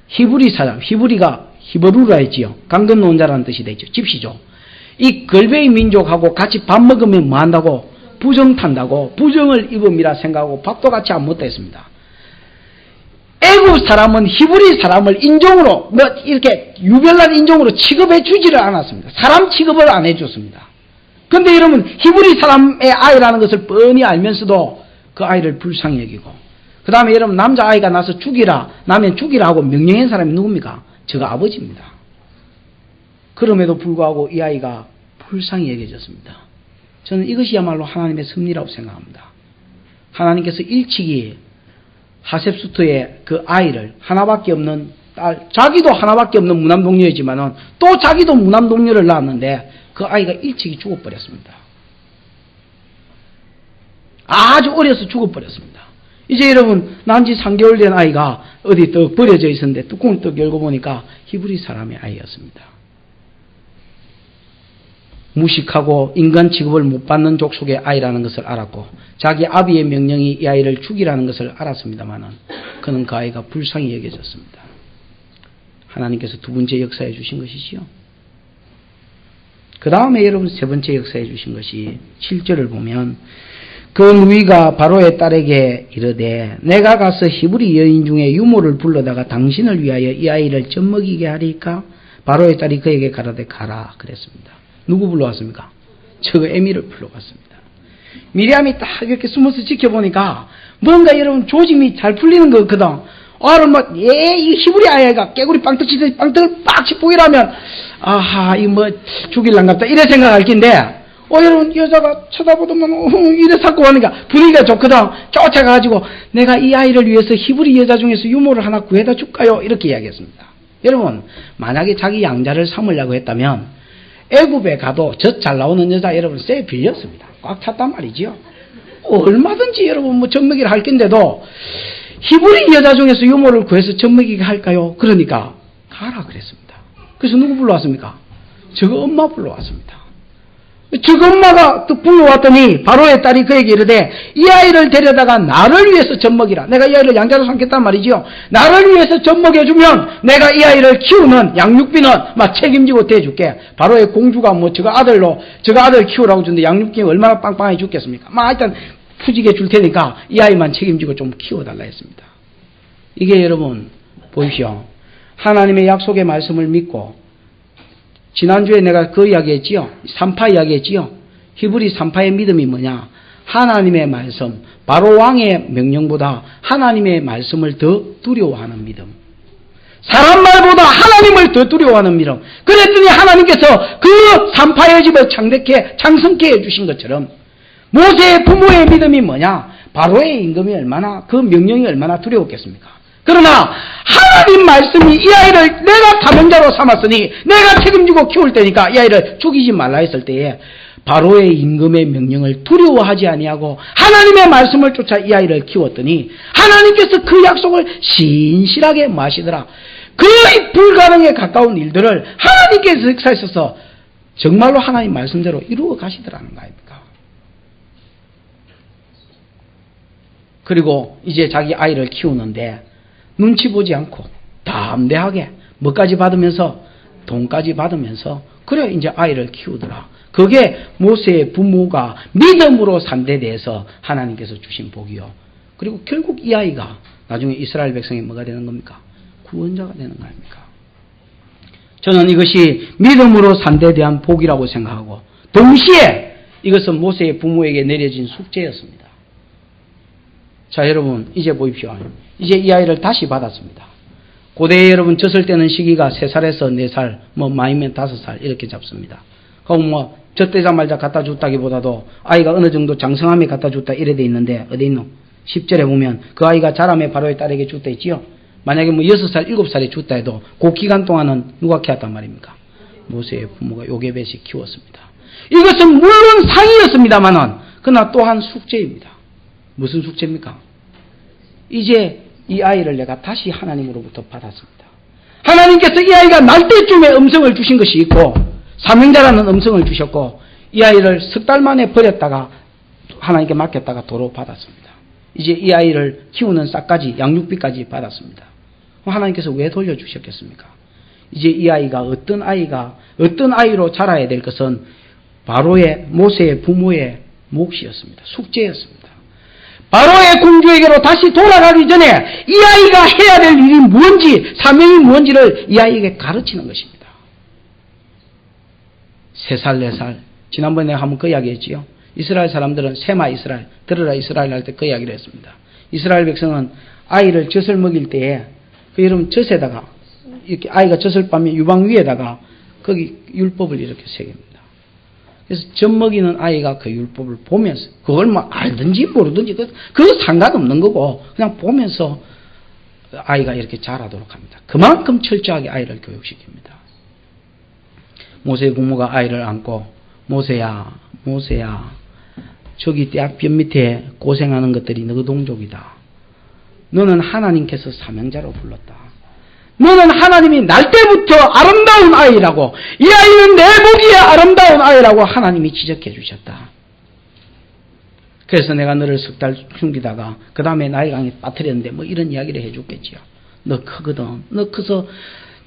히브리가 히브루라 했지요. 강 건너온 자라는 뜻이 되죠. 집시죠. 이 걸베이 민족하고 같이 밥 먹으면 뭐 한다고? 부정 탄다고 부정을 입음이라 생각하고 밥도 같이 안 먹다 했습니다. 애굽 사람은 히브리 사람을 인종으로 이렇게 유별난 인종으로 취급해 주지를 않았습니다. 사람 취급을 안 해줬습니다. 그런데 여러분 히브리 사람의 아이라는 것을 뻔히 알면서도 그 아이를 불쌍히 여기고, 그 다음에 여러분 남자아이가 나서 나면 죽이라 하고 명령한 사람이 누굽니까? 저가 아버지입니다. 그럼에도 불구하고 이 아이가 불쌍히 여겨졌습니다. 저는 이것이야말로 하나님의 섭리라고 생각합니다. 하나님께서 일찍이 하셉수토의 그 아이를 하나밖에 없는 딸, 자기도 하나밖에 없는 무남동녀이지만은 또 자기도 무남동녀를 낳았는데 그 아이가 일찍이 죽어버렸습니다. 아주 어려서 죽어버렸습니다. 이제 여러분 난지 3개월 된 아이가 어디 떡 버려져 있었는데 뚜껑을 떡 열고 보니까 히브리 사람의 아이였습니다. 무식하고 인간 취급을 못 받는 족속의 아이라는 것을 알았고 자기 아비의 명령이 이 아이를 죽이라는 것을 알았습니다마는 그는 그 아이가 불쌍히 여겨졌습니다. 하나님께서 두 번째 역사해 주신 것이지요. 그 다음에 여러분 세 번째 역사해 주신 것이 7절을 보면 그 누이가 바로의 딸에게 이르되 내가 가서 히브리 여인 중에 유모를 불러다가 당신을 위하여 이 아이를 젖먹이게 하리까? 바로의 딸이 그에게 가라되 가라 그랬습니다. 누구 불러왔습니까? 저 에미를 불러왔습니다. 미리암이 딱 이렇게 숨어서 지켜보니까 뭔가 여러분 조짐이 잘 풀리는 것 같거든. 이 히브리 아이가 깨구리 빵떡 치듯이 빵떡을 빡치 보이라면 아하 이거 죽일란갑다 이래 생각할 텐데 여러분 여자가 쳐다보더만 이래 사고 하니까 분위기가 좋거든. 쫓아가가지고 내가 이 아이를 위해서 히브리 여자 중에서 유모를 하나 구해다 줄까요? 이렇게 이야기했습니다. 여러분 만약에 자기 양자를 삼으려고 했다면 애굽에 가도 젖 잘 나오는 여자 여러분 쎄 빌렸습니다. 꽉 찼단 말이지요. 얼마든지 여러분 젖먹이를 할 건데도 히브리 여자 중에서 유모를 구해서 젖먹이게 할까요? 그러니까 가라 그랬습니다. 그래서 누구 불러왔습니까? 저거 엄마 불러왔습니다. 저거 엄마가 또 불러왔더니 바로의 딸이 그에게 이르되 이 아이를 데려다가 나를 위해서 젖먹이라. 내가 이 아이를 양자로 삼겠단 말이지요. 나를 위해서 젖먹여주면 내가 이 아이를 키우는 양육비는 책임지고 대줄게. 바로의 공주가 저거 아들 키우라고 주는데 양육비 얼마나 빵빵하게 죽겠습니까? 일단 푸지게 줄 테니까 이 아이만 책임지고 좀 키워달라 했습니다. 이게 여러분 보십시오. 하나님의 약속의 말씀을 믿고 지난주에 내가 그 이야기 했지요. 3파 이야기 했지요. 히브리 3파의 믿음이 뭐냐. 하나님의 말씀, 바로 왕의 명령보다 하나님의 말씀을 더 두려워하는 믿음. 사람 말보다 하나님을 더 두려워하는 믿음. 그랬더니 하나님께서 그 3파의 집을 창성케 해주신 것처럼 모세의 부모의 믿음이 뭐냐. 바로의 임금이 그 명령이 얼마나 두려웠겠습니까? 그러나 하나님 말씀이 이 아이를 내가 사명자로 삼았으니 내가 책임지고 키울 테니까 이 아이를 죽이지 말라 했을 때에 바로의 임금의 명령을 두려워하지 아니하고 하나님의 말씀을 쫓아 이 아이를 키웠더니 하나님께서 그 약속을 신실하게 마시더라. 거의 불가능에 가까운 일들을 하나님께서 역사하셔서 정말로 하나님 말씀대로 이루어 가시더라는 거 아닙니까? 그리고 이제 자기 아이를 키우는데 눈치 보지 않고 담대하게 뭐까지 받으면서 돈까지 받으면서 그래 이제 아이를 키우더라. 그게 모세의 부모가 믿음으로 산 데 대해서 하나님께서 주신 복이요. 그리고 결국 이 아이가 나중에 이스라엘 백성이 뭐가 되는 겁니까? 구원자가 되는 거 아닙니까? 저는 이것이 믿음으로 산 데 대한 복이라고 생각하고 동시에 이것은 모세의 부모에게 내려진 숙제였습니다. 자, 여러분 이제 보십시오. 이제 이 아이를 다시 받았습니다. 고대에 여러분 젖을 때는 시기가 3살에서 4살, 많이면 5살 이렇게 잡습니다. 그럼 젖대자 말자 갖다 줬다기보다도 아이가 어느 정도 장성함에 갖다 줬다 이래 돼 있는데 어디 있노? 10절에 보면 그 아이가 자라매 바로의 딸에게 줬다 있지요. 만약에 6살, 7살에 줬다 해도 그 기간 동안은 누가 키웠단 말입니까? 모세의 부모가 요게벳이 키웠습니다. 이것은 물론 상이었습니다만은 그러나 또한 숙제입니다. 무슨 숙제입니까? 이제 이 아이를 내가 다시 하나님으로부터 받았습니다. 하나님께서 이 아이가 날 때쯤에 음성을 주신 것이 있고 사명자라는 음성을 주셨고 이 아이를 10달 만에 버렸다가 하나님께 맡겼다가 도로 받았습니다. 이제 이 아이를 키우는 싹까지 양육비까지 받았습니다. 하나님께서 왜 돌려주셨겠습니까? 이제 이 아이가 어떤 아이로 자라야 될 것은 바로의 모세의 부모의 몫이었습니다. 숙제였습니다. 바로의 공주에게로 다시 돌아가기 전에 이 아이가 해야 될 일이 뭔지, 사명이 뭔지를 이 아이에게 가르치는 것입니다. 3살, 4살. 지난번에 내가 한번 그 이야기 했지요. 이스라엘 사람들은 세마 이스라엘, 들으라 이스라엘 할 때 그 이야기를 했습니다. 이스라엘 백성은 아이를 젖을 먹일 때에 그 여러분 젖에다가 이렇게 아이가 젖을 빠면 유방 위에다가 거기 율법을 이렇게 새깁니다. 그래서 젖 먹이는 아이가 그 율법을 보면서 그걸 알든지 모르든지 그 상관없는 거고 그냥 보면서 아이가 이렇게 자라도록 합니다. 그만큼 철저하게 아이를 교육시킵니다. 모세의 부모가 아이를 안고 모세야 저기 떼앞변 밑에 고생하는 것들이 너 동족이다. 너는 하나님께서 사명자로 불렀다. 너는 하나님이 날 때부터 아름다운 아이라고 이 아이는 내 보기에 아름다운 아이라고 하나님이 지적해 주셨다. 그래서 내가 너를 10달 숨기다가 그 다음에 나이강에 빠뜨렸는데 이런 이야기를 해줬겠지요. 너 크거든. 너 커서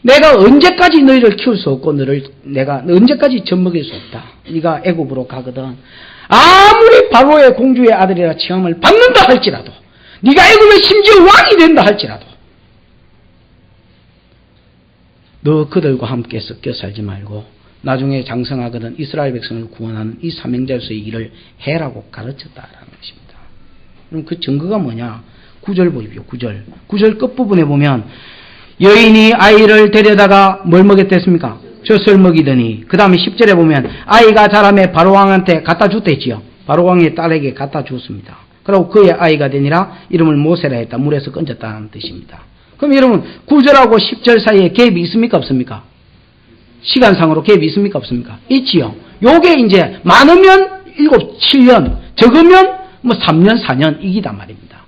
내가 언제까지 너희를 키울 수 없고 내가 언제까지 젖먹일 수 없다. 네가 애굽으로 가거든. 아무리 바로의 공주의 아들이라 칭함을 받는다 할지라도 네가 애굽의 심지어 왕이 된다 할지라도 너 그들과 함께 섞여 살지 말고 나중에 장성하거든 이스라엘 백성을 구원하는 이 사명자로서의 일을 해라고 가르쳤다라는 것입니다. 그럼 그 증거가 뭐냐? 9절 보십시오. 9절 끝부분에 보면 여인이 아이를 데려다가 뭘 먹였댔습니까? 젖을 먹이더니 그 다음에 10절에 보면 아이가 자라매 바로왕한테 갖다 줬댔지요. 바로왕의 딸에게 갖다 주었습니다. 그리고 그의 아이가 되니라 이름을 모세라 했다. 물에서 건졌다는 뜻입니다. 그럼 여러분 9절하고 10절 사이에 갭이 있습니까 없습니까? 시간상으로 갭이 있습니까 없습니까? 있지요. 요게 이제 많으면 7년 적으면 3년 4년 이기단 말입니다.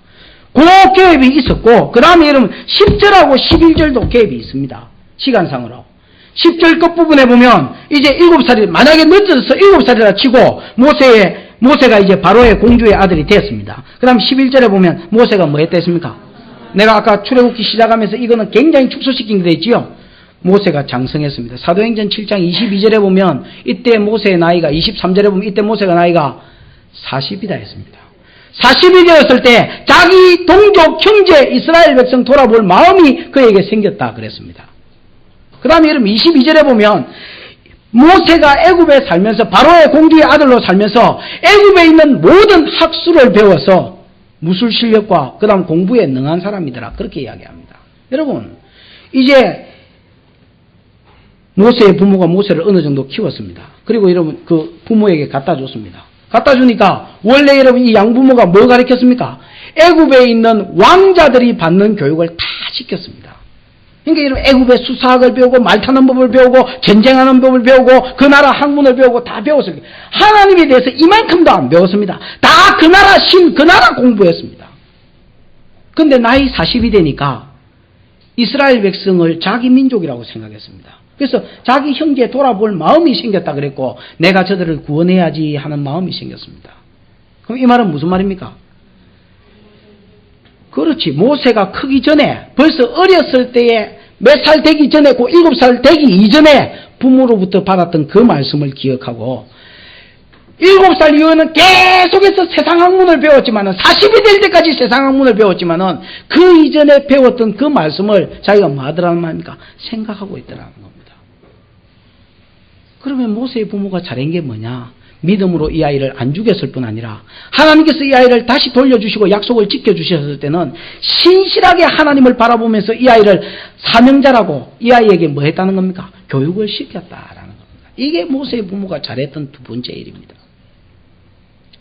그 갭이 있었고 그 다음에 여러분 10절하고 11절도 갭이 있습니다. 시간상으로 10절 끝부분에 보면 이제 7살이 만약에 늦어서 7살이라 치고 모세가 이제 바로의 공주의 아들이 됐습니다. 그 다음 11절에 보면 모세가 뭐 했댔습니까? 내가 아까 출애굽기 시작하면서 이거는 굉장히 축소시킨 게 있지요. 모세가 장성했습니다. 사도행전 7장 22절에 보면 이때 모세의 나이가 23절에 보면 이때 모세가 나이가 40이다 했습니다. 40이 되었을 때 자기 동족 형제 이스라엘 백성 돌아볼 마음이 그에게 생겼다 그랬습니다. 그 다음에 여러분 22절에 보면 모세가 애굽에 살면서 바로의 공주의 아들로 살면서 애굽에 있는 모든 학술을 배워서 무술 실력과 그 다음 공부에 능한 사람이더라 그렇게 이야기합니다. 여러분 이제 모세의 부모가 모세를 어느 정도 키웠습니다. 그리고 여러분 그 부모에게 갖다 줬습니다. 갖다 주니까 원래 여러분 이 양부모가 뭐 가르쳤습니까? 애굽에 있는 왕자들이 받는 교육을 다 시켰습니다. 그러니까 여러분 애굽의 수사학을 배우고 말 타는 법을 배우고 전쟁하는 법을 배우고 그 나라 학문을 배우고 다 배웠습니다. 하나님에 대해서 이만큼도 안 배웠습니다. 다 그 나라 그 나라 공부했습니다. 그런데 나이 40이 되니까 이스라엘 백성을 자기 민족이라고 생각했습니다. 그래서 자기 형제 돌아볼 마음이 생겼다 그랬고 내가 저들을 구원해야지 하는 마음이 생겼습니다. 그럼 이 말은 무슨 말입니까? 그렇지. 모세가 크기 전에 벌써 어렸을 때에 몇 살 되기 전에 그 7살 되기 이전에 부모로부터 받았던 그 말씀을 기억하고 7살 이후에는 계속해서 세상 학문을 배웠지만은 40이 될 때까지 세상 학문을 배웠지만은 그 이전에 배웠던 그 말씀을 자기가 뭐 하더라는 말입니까? 생각하고 있더라는 겁니다. 그러면 모세의 부모가 잘한 게 뭐냐? 믿음으로 이 아이를 안 죽였을 뿐 아니라 하나님께서 이 아이를 다시 돌려주시고 약속을 지켜주셨을 때는 신실하게 하나님을 바라보면서 이 아이를 사명자라고 이 아이에게 뭐 했다는 겁니까? 교육을 시켰다라는 겁니다. 이게 모세의 부모가 잘했던 두 번째 일입니다.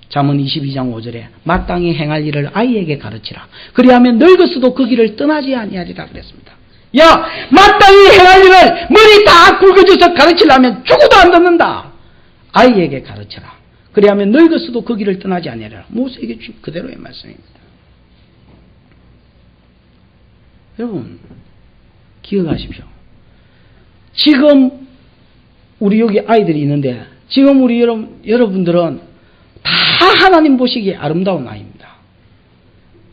잠언 22장 5절에 마땅히 행할 일을 아이에게 가르치라. 그리하면 늙었어도 그 길을 떠나지 아니하리라 그랬습니다. 야, 마땅히 행할 일을 머리 다 굵어져서 가르치려면 죽어도 안 듣는다. 아이에게 가르쳐라. 그리하면 늙었어도 그 길을 떠나지 아니하리라. 모세에게 주신 그대로의 말씀입니다. 여러분, 기억하십시오. 지금 우리 여기 아이들이 있는데 지금 우리 여러분들은 다 하나님 보시기에 아름다운 아이입니다.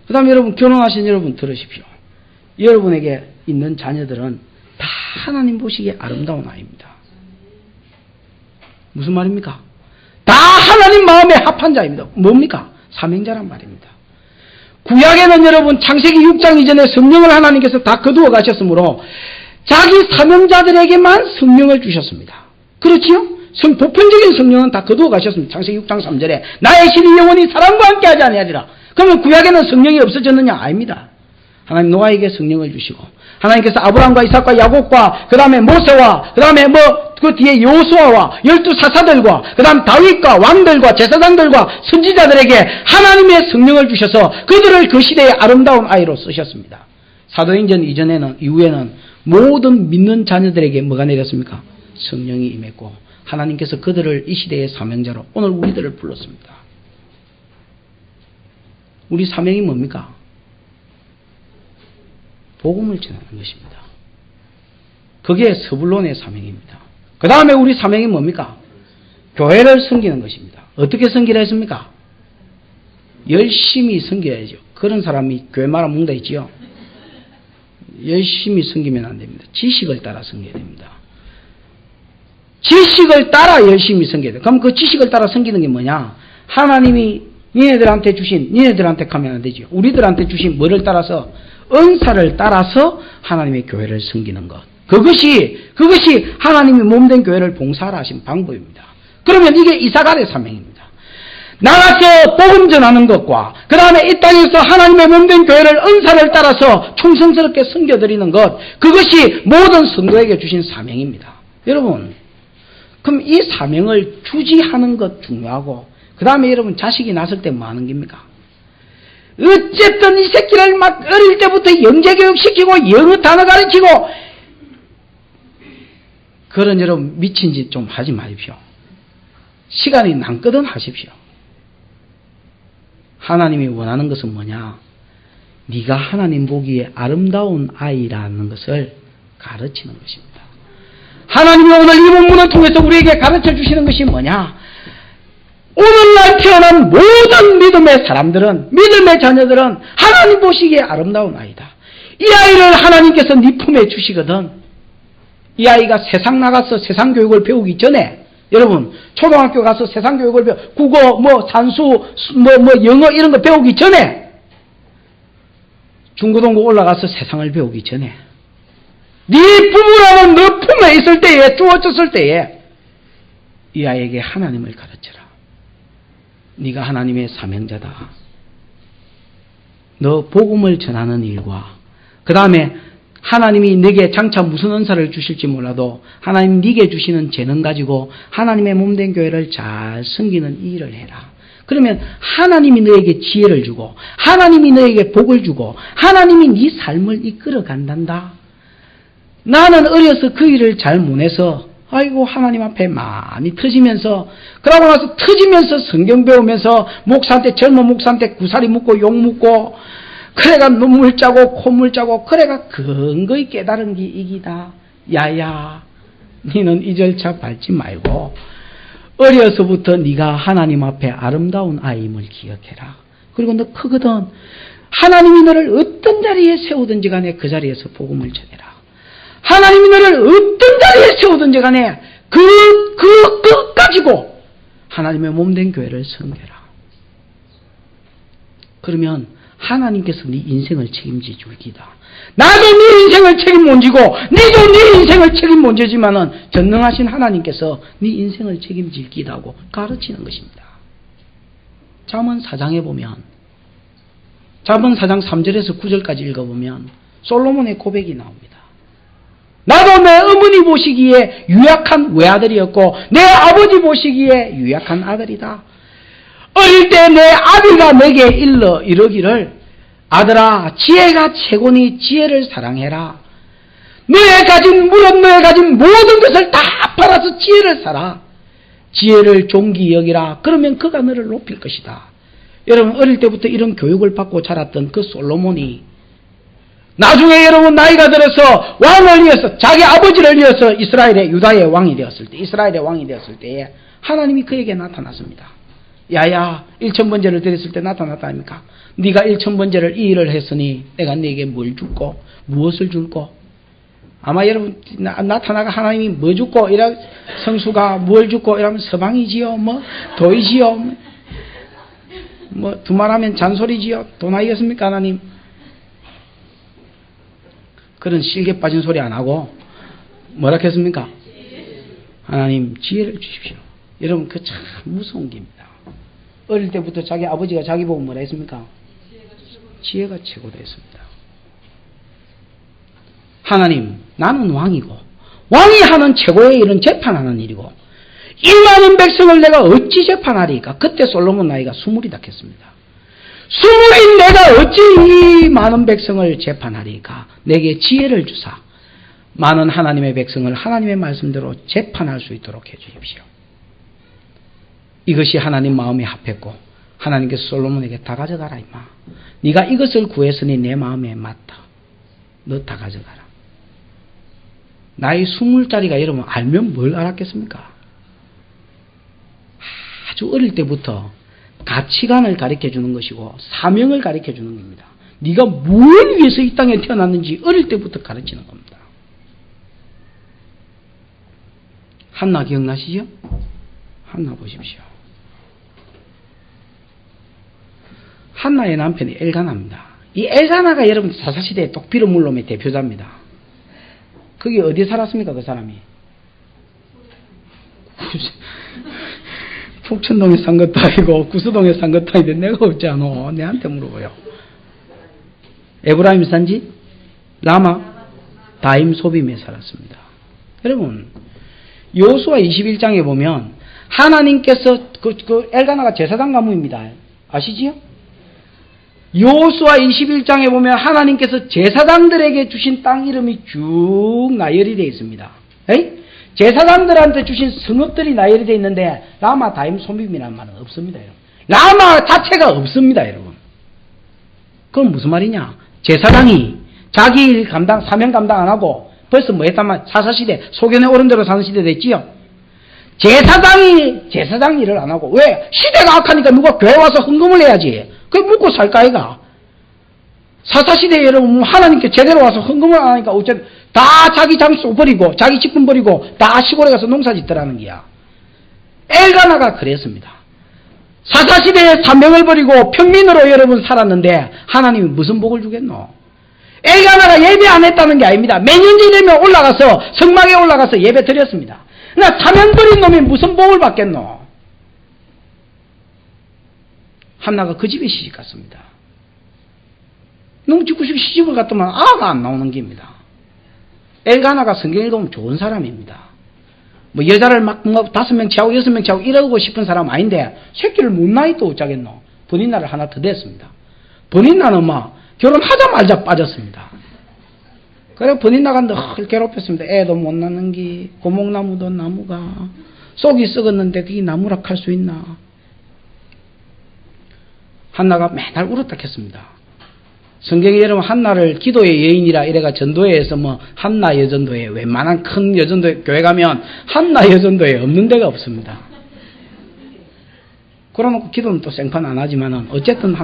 그 다음에 여러분 결혼하신 여러분 들으십시오. 여러분에게 있는 자녀들은 다 하나님 보시기에 아름다운 아이입니다. 무슨 말입니까? 다 하나님 마음에 합한 자입니다. 뭡니까? 사명자란 말입니다. 구약에는 여러분 창세기 6장 이전에 성령을 하나님께서 다 거두어 가셨으므로 자기 사명자들에게만 성령을 주셨습니다. 그렇지요? 보편적인 성령은 다 거두어 가셨습니다. 창세기 6장 3절에 나의 신이 영원히 사람과 함께 하지 아니하리라. 그러면 구약에는 성령이 없어졌느냐? 아닙니다. 하나님 노아에게 성령을 주시고 하나님께서 아브라함과 이삭과 야곱과 그 다음에 모세와 그 다음에 그 뒤에 여호수아와 12사사들과 그 다음 다윗과 왕들과 제사장들과 선지자들에게 하나님의 성령을 주셔서 그들을 그 시대의 아름다운 아이로 쓰셨습니다. 사도행전 이후에는 모든 믿는 자녀들에게 뭐가 내렸습니까? 성령이 임했고 하나님께서 그들을 이 시대의 사명자로 오늘 우리들을 불렀습니다. 우리 사명이 뭡니까? 복음을 전하는 것입니다. 그게 서불론의 사명입니다. 그 다음에 우리 사명이 뭡니까? 교회를 섬기는 것입니다. 어떻게 섬기라 했습니까? 열심히 섬겨야죠. 그런 사람이 교회 말아먹는다 했지요. 열심히 섬기면 안 됩니다. 지식을 따라 섬겨야 됩니다. 지식을 따라 열심히 섬겨야 돼요. 그럼 그 지식을 따라 섬기는 게 뭐냐? 하나님이 니네들한테 가면 안 되죠. 우리들한테 주신 뭐를 따라서? 은사를 따라서 하나님의 교회를 섬기는 것. 그것이 하나님이 몸된 교회를 봉사하라 하신 방법입니다. 그러면 이게 이사갈의 사명입니다. 나가서 복음 전하는 것과 그 다음에 이 땅에서 하나님의 몸된 교회를 은사를 따라서 충성스럽게 섬겨드리는 것, 그것이 모든 성도에게 주신 사명입니다. 여러분, 그럼 이 사명을 주지하는 것 중요하고 그 다음에 여러분 자식이 낳았을 때 뭐 하는 겁니까? 어쨌든 이 새끼를 막 어릴 때부터 영재교육 시키고 영어 단어 가르치고 그런 여러분 미친 짓 좀 하지 마십시오. 시간이 남거든 하십시오. 하나님이 원하는 것은 뭐냐? 네가 하나님 보기에 아름다운 아이라는 것을 가르치는 것입니다. 하나님이 오늘 이 본문을 통해서 우리에게 가르쳐 주시는 것이 뭐냐? 오늘날 태어난 모든 믿음의 사람들은, 믿음의 자녀들은 하나님 보시기에 아름다운 아이다. 이 아이를 하나님께서 네 품에 주시거든. 이 아이가 세상 나가서 세상 교육을 배우기 전에, 여러분 초등학교 가서 세상 교육을 국어, 산수, 영어 이런 거 배우기 전에, 중고등부 올라가서 세상을 배우기 전에, 네 부모라는 너 품에 있을 때에, 주어졌을 때에 이 아이에게 하나님을 가르쳐라. 네가 하나님의 사명자다. 너 복음을 전하는 일과 그 다음에 하나님이 네게 장차 무슨 은사를 주실지 몰라도 하나님 네게 주시는 재능 가지고 하나님의 몸된 교회를 잘 섬기는 이 일을 해라. 그러면 하나님이 너에게 지혜를 주고 하나님이 너에게 복을 주고 하나님이 네 삶을 이끌어 간단다. 나는 어려서 그 일을 잘 못해서 아이고 하나님 앞에 많이 터지면서 그러고 나서 터지면서 성경 배우면서 목사한테 젊은 목사한테 구사리 묻고 욕 묻고 그래가 눈물 짜고 콧물 짜고 그래가 근거히 깨달은 게 이기다. 야야 너는 이 절차 밟지 말고 어려서부터 네가 하나님 앞에 아름다운 아이임을 기억해라. 그리고 너 크거든 하나님이 너를 어떤 자리에 세우든지 간에 그 자리에서 복음을 전해라. 하나님이 너를 어떤 자리에 세우든지 간에 그 가지고 하나님의 몸된 교회를 섬겨라. 그러면 하나님께서 네 인생을 책임져 줄 기다. 나도 네 인생을 책임 못 지고 네도 네 인생을 책임 못 지지만은 전능하신 하나님께서 네 인생을 책임질 기다고 가르치는 것입니다. 잠언 4장에 보면 잠언 4장 3절에서 9절까지 읽어보면 솔로몬의 고백이 나옵니다. 나도 내 어머니 보시기에 유약한 외아들이었고 내 아버지 보시기에 유약한 아들이다. 어릴 때 내 아비가 내게 이르기를 아들아 지혜가 최고니 지혜를 사랑해라. 너의 가진 물은 너의 가진 모든 것을 다 팔아서 지혜를 사라. 지혜를 존귀 여기라. 그러면 그가 너를 높일 것이다. 여러분 어릴 때부터 이런 교육을 받고 자랐던 그 솔로몬이 나중에 여러분 나이가 들어서 왕을 이어서 자기 아버지를 이어서 유다의 왕이 되었을 때 이스라엘의 왕이 되었을 때에 하나님이 그에게 나타났습니다. 야야 1000번제를 드렸을 때 나타났다 아닙니까? 네가 1000번제를 이 일을 했으니 내가 네게 뭘 줄고 무엇을 줄고 아마 여러분 나타나가 하나님이 뭐 줄고 이라 성수가 뭘 줄고 이러면 서방이지요 뭐 도이지요 뭐 두말하면 잔소리지요 돈 아니겠습니까 하나님? 그런 실개 빠진 소리 안 하고 뭐라 했습니까? 하나님 지혜를 주십시오. 여러분 그 참 무서운 길입니다. 어릴 때부터 자기 아버지가 자기 보고 뭐라 했습니까? 지혜가 최고다 했습니다. 하나님 나는 왕이고 왕이 하는 최고의 일은 재판하는 일이고 이 많은 백성을 내가 어찌 재판하리까? 그때 솔로몬 나이가 20이다 했습니다. 20인 내가 어찌 이 많은 백성을 재판하리까? 내게 지혜를 주사 많은 하나님의 백성을 하나님의 말씀대로 재판할 수 있도록 해주십시오. 이것이 하나님 마음에 합했고 하나님께서 솔로몬에게 다 가져가라 임마. 네가 이것을 구했으니 내 마음에 맞다. 너 다 가져가라. 나이 20짜리가 여러분 알면 뭘 알았겠습니까? 아주 어릴 때부터 가치관을 가르쳐주는 것이고 사명을 가르쳐주는 겁니다. 네가 뭘 위해서 이 땅에 태어났는지 어릴 때부터 가르치는 겁니다. 한나 기억나시죠? 한나 보십시오. 한나의 남편이 엘가나입니다. 이 엘가나가 여러분 사사시대의 똑비로 물놈의 대표자입니다. 거기 어디에 살았습니까 그 사람이? 북천동에 산 것도 아니고 구수동에 산 것도 아닌데 내가 없지 않아. 내한테 물어봐요. 에브라임 산지 라마 다임 소빔에 살았습니다. 여러분 여호수아 21장에 보면 하나님께서 그 엘가나가 제사장 가문입니다. 아시지요? 여호수아 21장에 보면 하나님께서 제사장들에게 주신 땅 이름이 쭉 나열이 되어 있습니다. 에이? 제사장들한테 주신 성읍들이 나열이 되어 있는데 라마 다임 소빔이라는 말은 없습니다. 여러분. 라마 자체가 없습니다. 여러분. 그건 무슨 말이냐? 제사장이 자기 일 감당 사명 감당 안 하고 벌써 뭐 했단 말 사사시대 소견에 오른 대로 사는 시대 됐지요. 제사장이 제사장 일을 안 하고 왜? 시대가 악하니까 누가 교회 와서 헌금을 해야지. 그게 묵고 살까 아이가? 사사시대에 여러분 하나님께 제대로 와서 헌금을 안 하니까 어쨌든 다 자기 장소 버리고 자기 직분 버리고 다 시골에 가서 농사 짓더라는 거야. 엘가나가 그랬습니다. 사사시대에 사명을 버리고 평민으로 여러분 살았는데 하나님이 무슨 복을 주겠노? 엘가나가 예배 안 했다는 게 아닙니다. 매년째 되면 올라가서 성막에 올라가서 예배 드렸습니다. 그러나 사명 버린 놈이 무슨 복을 받겠노? 한나가 그 집에 시집 갔습니다. 너무 짓고 싶어 시집을 갔더만 아가 안 나오는 겁니다. 엘가나가 성경 읽으면 좋은 사람입니다. 뭐 여자를 막 5명 채우고 6명 채우고 이러고 싶은 사람 아닌데 새끼를 못 낳이 또 어쩌겠노. 번인나를 하나 더 댔습니다. 번인나는 막 결혼하자마자 빠졌습니다. 그래 번인나가 늘 괴롭혔습니다. 애도 못 낳는 게 고목나무도 나무가 속이 썩었는데 그게 나무라 할 수 있나. 한나가 매달 울었다 했습니다. 성경에 여러분 한나를 기도의 여인이라 이래가 전도회에서 뭐 한나 여전도회 웬만한 큰 여전도회 교회 가면 한나 여전도회 없는 데가 없습니다. 그러놓고 기도는 또 생판 안 하지만은 어쨌든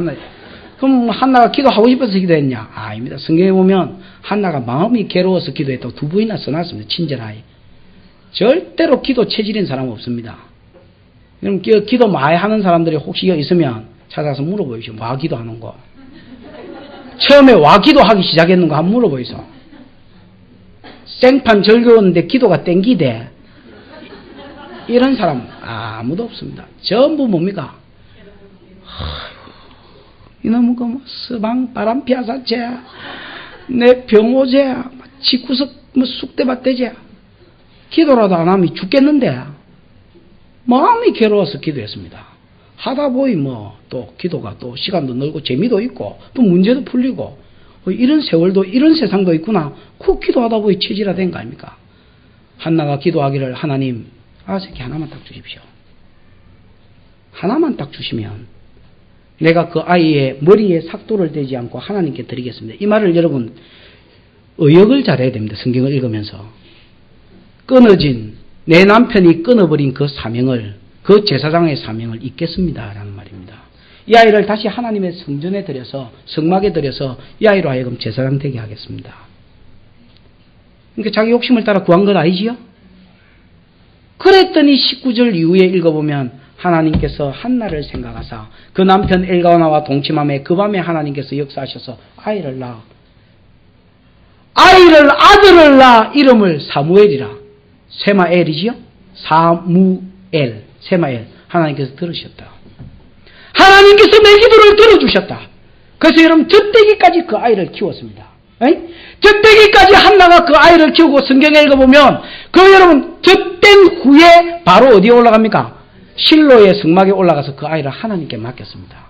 그럼 한나가 기도하고 싶어서 기도했냐? 아닙니다. 성경에 보면 한나가 마음이 괴로워서 기도했다고 2번이나 써놨습니다. 친절하게. 절대로 기도 체질인 사람은 없습니다. 그럼 기도 많이 하는 사람들이 혹시 여기 있으면 찾아서 물어보이죠. 와 기도하는 거. 처음에 와 기도하기 시작했는가 한번 물어보이소. 생판 절교하는데 기도가 땡기대. 이런 사람 아무도 없습니다. 전부 뭡니까? 이놈의 그 서방 바람 피하사체, 내 병오제, 집구석 쑥대밭대제. 기도라도 안 하면 죽겠는데 마음이 괴로워서 기도했습니다. 하다 보니 또 기도가 또 시간도 늘고 재미도 있고 또 문제도 풀리고 이런 세월도 이런 세상도 있구나. 그 기도하다 보니 체질화된 거 아닙니까? 한나가 기도하기를 하나님 새끼 하나만 딱 주십시오. 하나만 딱 주시면 내가 그 아이의 머리에 삭도를 대지 않고 하나님께 드리겠습니다. 이 말을 여러분 의역을 잘해야 됩니다. 성경을 읽으면서. 끊어진 내 남편이 끊어버린 그 사명을 그 제사장의 사명을 잊겠습니다. 라는 말입니다. 이 아이를 다시 하나님의 성전에 들여서 성막에 들여서 이 아이로 하여금 제사장 되게 하겠습니다. 그러니까 자기 욕심을 따라 구한 건 아니지요? 그랬더니 19절 이후에 읽어보면 하나님께서 한나를 생각하사 그 남편 엘가나와 동침함에 그 밤에 하나님께서 역사하셔서 아이를 낳아 아들을 낳아 이름을 사무엘이라. 세마엘이지요? 사무엘 세마엘. 하나님께서 들으셨다. 하나님께서 내 기도를 들어주셨다. 그래서 여러분 젖대기까지 그 아이를 키웠습니다. 젖대기까지 한나가 그 아이를 키우고 성경에 읽어보면 그 여러분 젖된 후에 바로 어디에 올라갑니까? 실로의 성막에 올라가서 그 아이를 하나님께 맡겼습니다.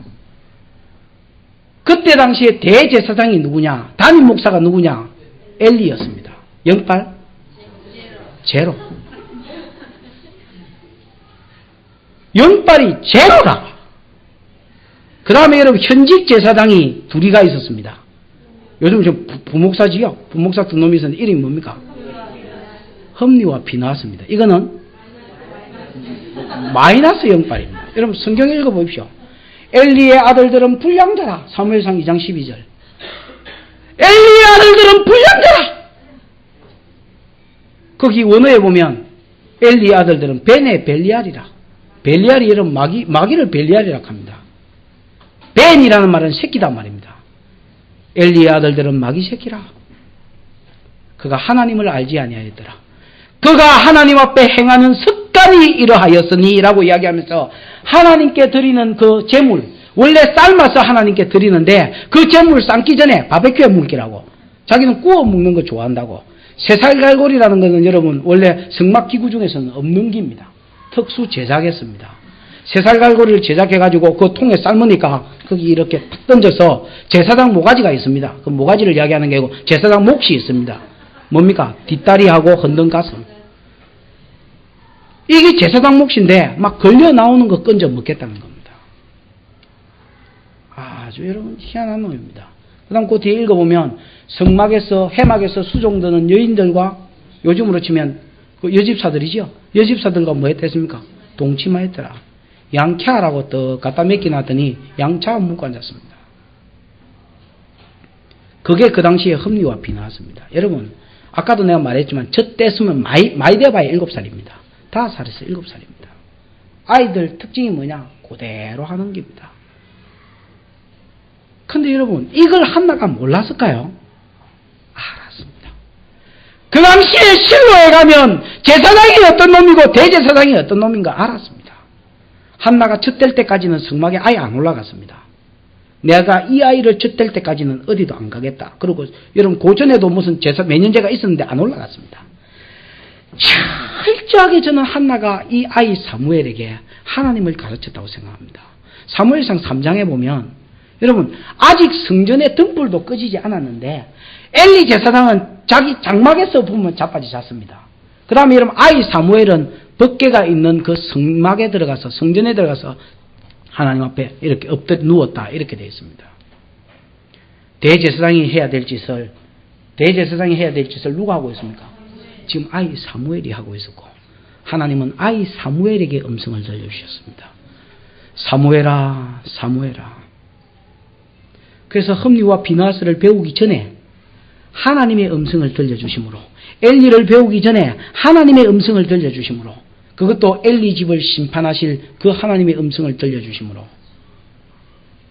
그때 당시에 대제사장이 누구냐? 담임 목사가 누구냐? 엘리였습니다. 영빨? 제로. 영빨이 제로라. 그 다음에 여러분 현직 제사장이 둘이가 있었습니다. 요즘 좀 부목사지요? 부목사 두 놈이 있었는데 이름이 뭡니까? 험리와 비나스입니다. 이거는 마이너스 영빨입니다. 여러분 성경 읽어보십시오. 엘리의 아들들은 불량자라. 사무엘상 2장 12절. 엘리의 아들들은 불량자라. 거기 원어에 보면 엘리의 아들들은 벤의 벨리알이라. 벨리알이 여러분 마귀를 벨리알이라고 합니다. 벤이라는 말은 새끼단 말입니다. 엘리의 아들들은 마귀 새끼라. 그가 하나님을 알지 아니하였더라. 그가 하나님 앞에 행하는 습관이 이러하였으니 라고 이야기하면서 하나님께 드리는 그 제물, 원래 삶아서 하나님께 드리는데 그 제물 삶기 전에 바베큐에 묵기라고. 자기는 구워 먹는 거 좋아한다고. 새살갈고리라는 것은 여러분 원래 성막기구 중에서는 없는 기입니다. 특수 제작했습니다. 새살갈고리를 제작해가지고 그 통에 삶으니까 거기 이렇게 탁 던져서 제사장 모가지가 있습니다. 그 모가지를 이야기하는 게 아니고 제사장 몫이 있습니다. 뭡니까? 뒷다리하고 흔든 가슴. 이게 제사장 몫인데 막 걸려 나오는 거 건져 먹겠다는 겁니다. 아주 여러분 희한한 놈입니다. 그 다음 그 뒤에 읽어보면 성막에서 해막에서 수종드는 여인들과 요즘으로 치면 그 여집사들이죠. 여집사들과 뭐 했겠습니까? 동치마했더라. 양캬라고 또 갖다 맡겨 놨더니 양차 묵고 앉았습니다. 그게 그 당시에 험리와 비나왔습니다. 여러분 아까도 내가 말했지만 저 떼으면 많이 돼봐야 7살입니다. 5살에서 7살입니다. 아이들 특징이 뭐냐? 그대로 하는 겁니다. 근데 여러분 이걸 한나가 몰랐을까요? 알았습니다. 그 당시에 실로에 가면 제사장이 어떤 놈이고 대제사장이 어떤 놈인가 알았습니다. 한나가 젖될 때까지는 성막에 아예 안 올라갔습니다. 내가 이 아이를 젖될 때까지는 어디도 안 가겠다. 그리고 여러분 고전에도 무슨 매년제가 있었는데 안 올라갔습니다. 철저하게 저는 한나가 이 아이 사무엘에게 하나님을 가르쳤다고 생각합니다. 사무엘상 3장에 보면 여러분 아직 성전의 등불도 꺼지지 않았는데 엘리 제사장은 자기 장막에서 보면 자빠지 잤습니다. 그 다음에 여러분 아이 사무엘은 벗개가 있는 그 성막에 들어가서 성전에 들어가서 하나님 앞에 이렇게 누웠다 이렇게 되어 있습니다. 대제사장이 해야 될 짓을 누가 하고 있습니까? 지금 아이 사무엘이 하고 있었고 하나님은 아이 사무엘에게 음성을 들려주셨습니다. 사무엘아 사무엘아. 그래서 험리와 비나스를 배우기 전에 하나님의 음성을 들려주심으로 엘리를 배우기 전에 하나님의 음성을 들려주심으로 그것도 엘리 집을 심판하실 그 하나님의 음성을 들려주심으로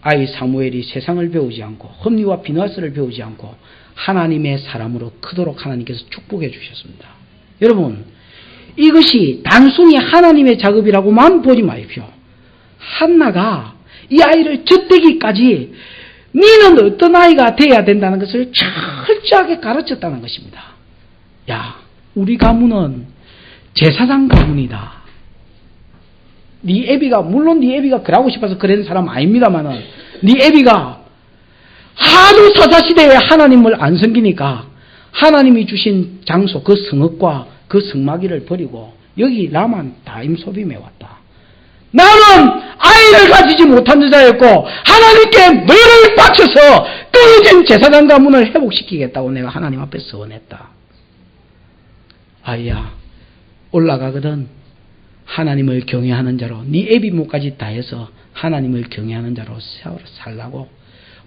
아이 사무엘이 세상을 배우지 않고 홈리와 비누아스를 배우지 않고 하나님의 사람으로 크도록 하나님께서 축복해 주셨습니다. 여러분, 이것이 단순히 하나님의 작업이라고만 보지 마십시오. 한나가 이 아이를 젖대기까지 너는 어떤 아이가 돼야 된다는 것을 철저하게 가르쳤다는 것입니다. 야, 우리 가문은 제사장 가문이다. 네 애비가, 물론 네 애비가 그러고 싶어서 그런 사람 아닙니다만은 네 애비가 하도 사사시대에 하나님을 안 섬기니까 하나님이 주신 장소, 그 성읍과 그 성마기를 버리고 여기 라만 다임소빔에 왔다. 나는 아이를 가지지 못한 여자였고 하나님께 너를 바쳐서 끊어진 제사장 가문을 회복시키겠다고 내가 하나님 앞에 서원했다. 아이야, 올라가거든 하나님을 경외하는 자로 네 애비모까지 다해서 하나님을 경외하는 자로 살라고.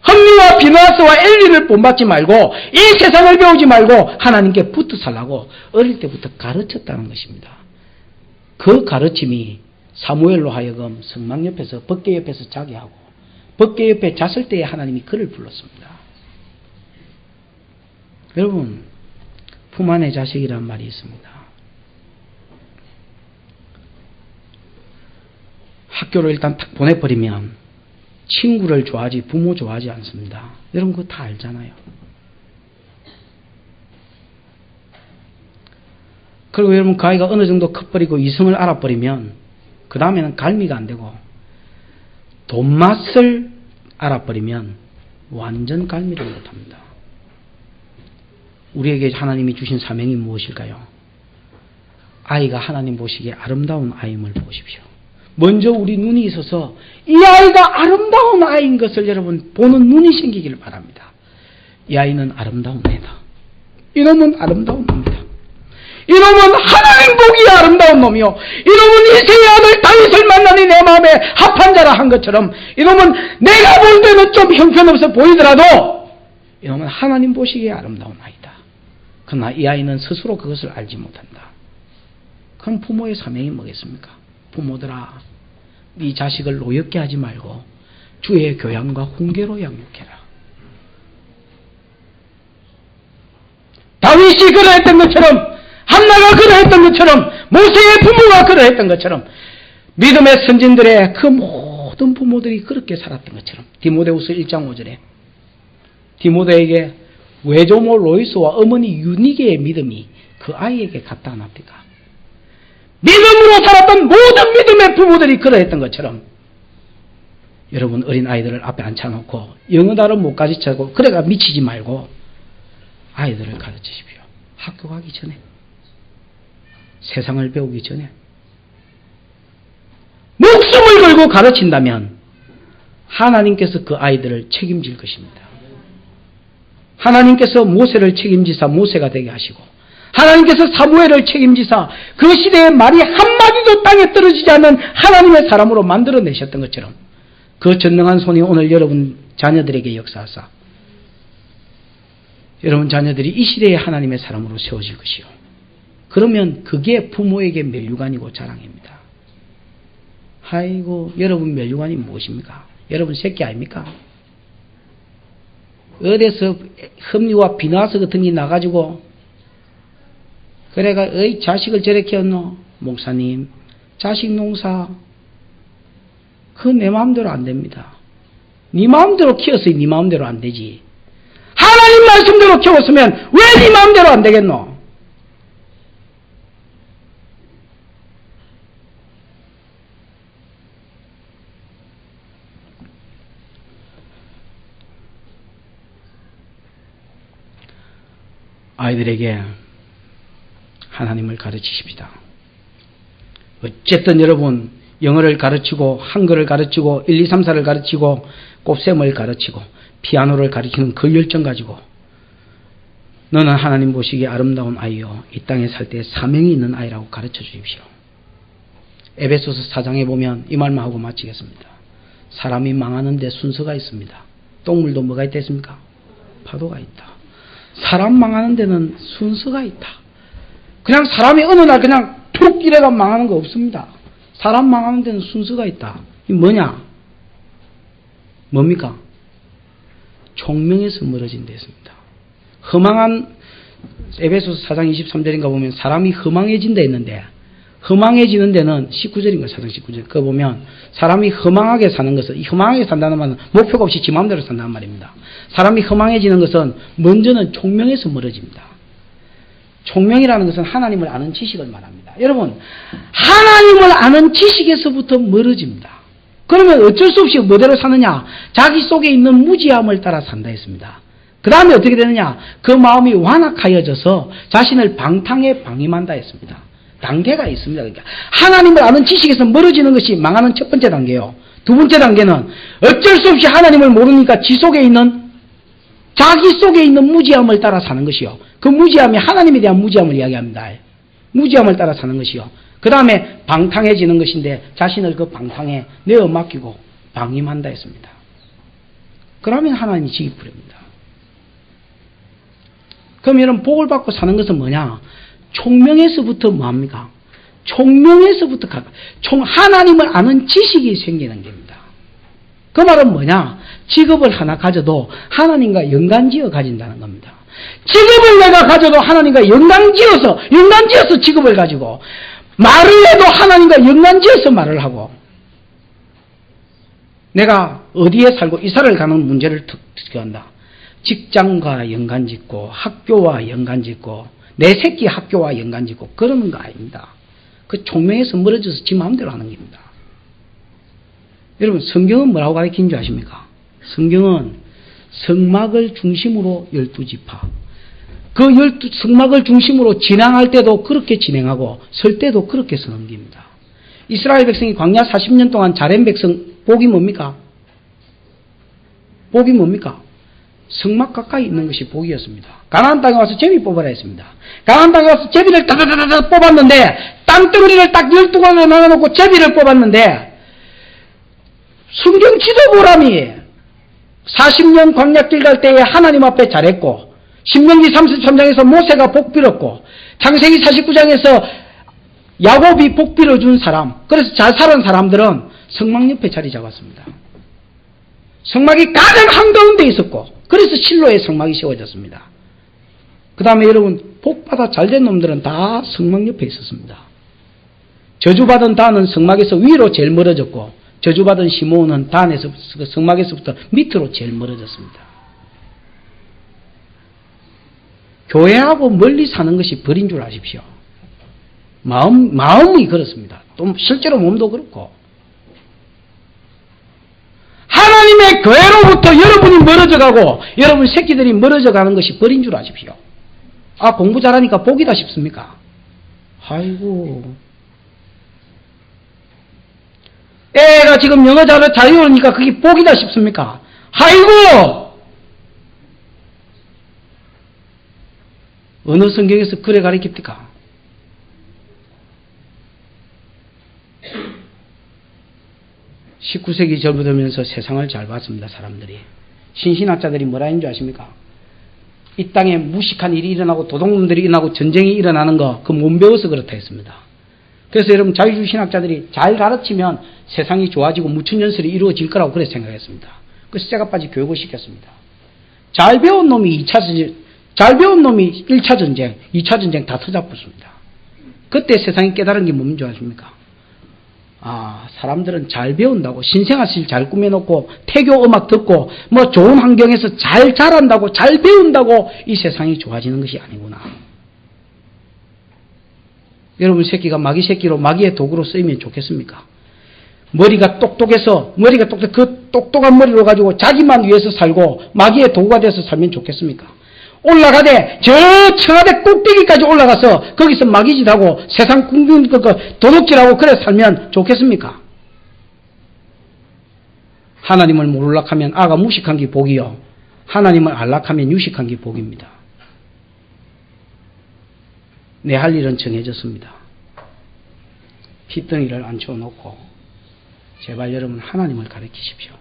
홈리와 비누아스와 엘리를 본받지 말고 이 세상을 배우지 말고 하나님께 붙어 살라고 어릴 때부터 가르쳤다는 것입니다. 그 가르침이 사무엘로 하여금 성막 옆에서 법궤 옆에서 자게 하고 법궤 옆에 잤을 때에 하나님이 그를 불렀습니다. 여러분, 품 안의 자식이란 말이 있습니다. 학교를 일단 탁 보내버리면 친구를 좋아하지 부모 좋아하지 않습니다. 여러분 그거 다 알잖아요. 그리고 여러분 그 아이가 어느 정도 커버리고 이성을 알아버리면 그 다음에는 갈미가 안 되고 돈맛을 알아버리면 완전 갈미를 못합니다. 우리에게 하나님이 주신 사명이 무엇일까요? 아이가 하나님 보시기에 아름다운 아임을 보십시오. 먼저 우리 눈이 있어서 이 아이가 아름다운 아이인 것을 여러분 보는 눈이 생기기를 바랍니다. 이 아이는 아름다운 애다. 이놈은 아름다운 놈이다. 이놈은 하나님 보기에 아름다운 놈이요. 이놈은 이세의 아들 다윗을 만나니 내 마음에 합한 자라 한 것처럼 이놈은 내가 볼 때는 좀 형편없어 보이더라도 이놈은 하나님 보시기에 아름다운 아이다. 그러나 이 아이는 스스로 그것을 알지 못한다. 그럼 부모의 사명이 뭐겠습니까? 부모들아, 네 자식을 노엽게 하지 말고 주의 교양과 훈계로 양육해라. 다윗이 그러했던 것처럼, 한나가 그러했던 것처럼, 모세의 부모가 그러했던 것처럼, 믿음의 선진들의 그 모든 부모들이 그렇게 살았던 것처럼, 디모데후서 1장 5절에 디모데에게 외조모 로이스와 어머니 유니게의 믿음이 그 아이에게 갖다 놨니까. 믿음으로 살았던 모든 믿음의 부모들이 그러했던 것처럼 여러분 어린 아이들을 앞에 앉혀놓고 영어다를 못 가르치고 그래가 미치지 말고 아이들을 가르치십시오. 학교 가기 전에, 세상을 배우기 전에 목숨을 걸고 가르친다면 하나님께서 그 아이들을 책임질 것입니다. 하나님께서 모세를 책임지사 모세가 되게 하시고 하나님께서 사무엘을 책임지사 그 시대에 말이 한마디도 땅에 떨어지지 않는 하나님의 사람으로 만들어내셨던 것처럼 그 전능한 손이 오늘 여러분 자녀들에게 역사하사 여러분 자녀들이 이 시대에 하나님의 사람으로 세워질 것이요. 그러면 그게 부모에게 멸류관이고 자랑입니다. 아이고, 여러분 멸류관이 무엇입니까? 여러분 새끼 아닙니까? 어디서 흠리와 비누아스 같은 게 나가지고 그래가 어이 자식을 저렇게 했노? 목사님, 자식 농사 그거 내 마음대로 안 됩니다. 네 마음대로 키웠으니 네 마음대로 안 되지. 하나님 말씀대로 키웠으면 왜 네 마음대로 안 되겠노? 아이들에게 하나님을 가르치십시다. 어쨌든 여러분 영어를 가르치고 한글을 가르치고 1, 2, 3, 4를 가르치고 곱셈을 가르치고 피아노를 가르치는 그 열정 가지고 너는 하나님 보시기에 아름다운 아이요 이 땅에 살 때 사명이 있는 아이라고 가르쳐 주십시오. 에베소서 4장에 보면 이 말만 하고 마치겠습니다. 사람이 망하는 데 순서가 있습니다. 동물도 뭐가 있다 했습니까? 파도가 있다. 사람 망하는 데는 순서가 있다. 그냥 사람이 어느 날 그냥 툭 이래가 망하는 거 없습니다. 사람 망하는 데는 순서가 있다. 이 뭐냐? 뭡니까? 총명에서 멀어진 데 있습니다. 허망한 에베소서 4장 23절인가 보면 사람이 허망해진다 했는데 허망해지는 데는 19절인가 4장 19절 그거 보면 사람이 허망하게 사는 것은 이 허망하게 산다는 말은 목표가 없이 지 마음대로 산다는 말입니다. 사람이 허망해지는 것은 먼저는 총명에서 멀어집니다. 총명이라는 것은 하나님을 아는 지식을 말합니다. 여러분 하나님을 아는 지식에서부터 멀어집니다. 그러면 어쩔 수 없이 뭐대로 사느냐? 자기 속에 있는 무지함을 따라 산다 했습니다. 그 다음에 어떻게 되느냐? 그 마음이 완악하여져서 자신을 방탕에 방임한다 했습니다. 단계가 있습니다. 그러니까 하나님을 아는 지식에서 멀어지는 것이 망하는 첫 번째 단계요. 두 번째 단계는 어쩔 수 없이 하나님을 모르니까 지 속에 있는 자기 속에 있는 무지함을 따라 사는 것이요. 그 무지함이 하나님에 대한 무지함을 이야기합니다. 무지함을 따라 사는 것이요. 그 다음에 방탕해지는 것인데 자신을 그 방탕에 내어 맡기고 방임한다 했습니다. 그러면 하나님이 지기 부립니다. 그럼 여러분 복을 받고 사는 것은 뭐냐? 총명에서부터 뭐합니까? 총명에서부터 하나님을 아는 지식이 생기는 겁니다. 그 말은 뭐냐? 직업을 하나 가져도 하나님과 연관지어 가진다는 겁니다. 직업을 내가 가져도 하나님과 연관지어서 직업을 가지고 말을 해도 하나님과 연관지어서 말을 하고 내가 어디에 살고 이사를 가는 문제를 특정한다. 직장과 연관짓고 학교와 연관짓고 내 새끼 학교와 연관짓고 그러는 거 아닙니다. 그 총명에서 멀어져서 지 마음대로 하는 겁니다. 여러분 성경은 뭐라고 가르치는 줄 아십니까? 성경은 성막을 중심으로 12지파 그 성막을 중심으로 진행할 때도 그렇게 진행하고 설 때도 그렇게 서는 겁니다. 이스라엘 백성이 광야 40년 동안 자른 백성 복이 뭡니까? 복이 뭡니까? 성막 가까이 있는 것이 복이었습니다. 가나안 땅에 와서 제비 뽑아라 했습니다. 가나안 땅에 와서 제비를 따다다다 뽑았는데 땅덩어리를 딱 12가지로 나눠놓고 제비를 뽑았는데 순경 지도부람이 40년 광야길 갈 때에 하나님 앞에 잘했고 신명기 33장에서 모세가 복 빌었고 창세기 49장에서 야곱이 복 빌어준 사람 그래서 잘 살은 사람들은 성막 옆에 자리 잡았습니다. 성막이 가장 한가운데 있었고 그래서 실로의 성막이 세워졌습니다. 그 다음에 여러분 복받아 잘된 놈들은 다 성막 옆에 있었습니다. 저주받은 단은 성막에서 위로 제일 멀어졌고 저주받은 시므온은 단에서 성막에서부터 밑으로 제일 멀어졌습니다. 교회하고 멀리 사는 것이 벌인 줄 아십시오. 마음이 그렇습니다. 또 실제로 몸도 그렇고 하나님의 교회로부터 여러분이 멀어져가고 여러분 새끼들이 멀어져가는 것이 벌인 줄 아십시오. 아 공부 잘하니까 복이다 싶습니까? 아이고 애가 지금 영어 잘 외우니까 그게 복이다 싶습니까? 아이고 어느 성경에서 그래 가르칩니까? (19세기) 접어들면서 세상을 잘 봤습니다. 사람들이 신신학자들이 뭐라 했는 줄 아십니까? 이 땅에 무식한 일이 일어나고 도둑놈들이 일어나고 전쟁이 일어나는 거 그 못 배워서 그렇다 했습니다. 그래서 여러분 자유주의신학자들이 잘 가르치면 세상이 좋아지고 무천년설이 이루어질 거라고 그렇게 생각했습니다. 그래서 쇠가 빠지 교육을 시켰습니다. 잘 배운 놈이 1차 전쟁, 2차 전쟁 다 터잡았습니다. 그때 세상이 깨달은 게 뭔지 아십니까? 아, 사람들은 잘 배운다고 신생아실 잘 꾸며놓고 태교 음악 듣고 뭐 좋은 환경에서 잘 자란다고 잘 배운다고 이 세상이 좋아지는 것이 아니구나. 여러분 새끼가 마귀 새끼로 마귀의 도구로 쓰이면 좋겠습니까? 머리가 똑똑해서 그 똑똑한 머리로 가지고 자기만 위해서 살고 마귀의 도구가 돼서 살면 좋겠습니까? 올라가되 저 청와대 꼭대기까지 올라가서 거기서 마귀짓하고 세상 궁중 도둑질하고 그래 살면 좋겠습니까? 하나님을 모르락하면 아가 무식한 게 복이요 하나님을 알락하면 유식한 게 복입니다. 내 할 일은 정해졌습니다. 핏덩이를 앉혀놓고 제발 여러분 하나님을 가르치십시오.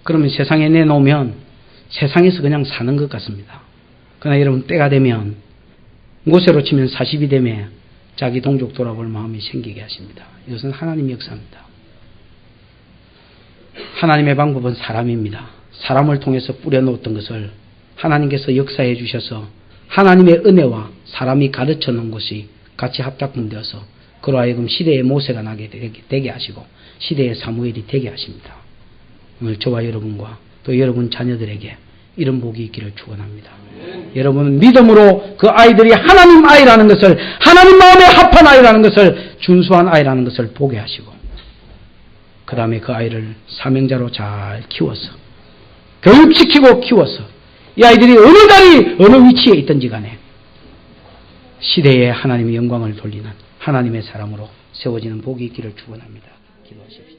그러면 세상에 내놓으면 세상에서 그냥 사는 것 같습니다. 그러나 여러분 때가 되면 모세로 치면 40이 되면 자기 동족 돌아볼 마음이 생기게 하십니다. 이것은 하나님의 역사입니다. 하나님의 방법은 사람입니다. 사람을 통해서 뿌려놓았던 것을 하나님께서 역사해 주셔서 하나님의 은혜와 사람이 가르쳐 놓은 것이 같이 합작품되어서 그로 하여금 시대의 모세가 나게 되게 하시고 시대의 사무엘이 되게 하십니다. 오늘 저와 여러분과 또 여러분 자녀들에게 이런 복이 있기를 축원합니다. 여러분은 믿음으로 그 아이들이 하나님 아이라는 것을, 하나님 마음에 합한 아이라는 것을, 준수한 아이라는 것을 보게 하시고 그 다음에 그 아이를 사명자로 잘 키워서 교육시키고 키워서 이 아이들이 어느 자리 어느 위치에 있든지 간에 시대에 하나님의 영광을 돌리는 하나님의 사람으로 세워지는 복이 있기를 축원합니다. 기도하십시오.